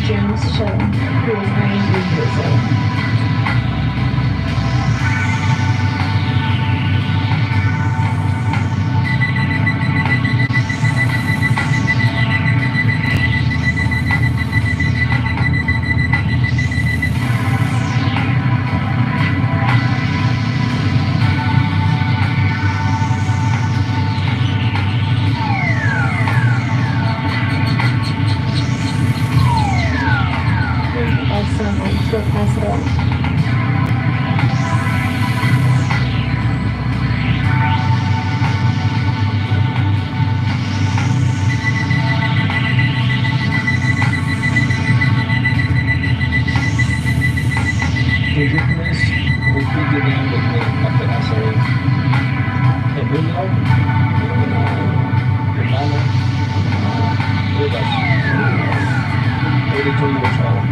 James Cho, who is 93 years old. We'll pass it on. With your permission, we could get in with me up to SRE. Emilio, Hermano, Rivas, 82 years old.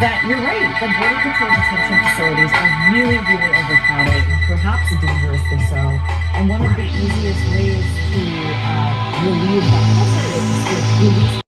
that you're right, the Border Patrol detention facilities are really, really overcrowded, perhaps dangerously so. And one of the easiest ways to relieve that pressure is to release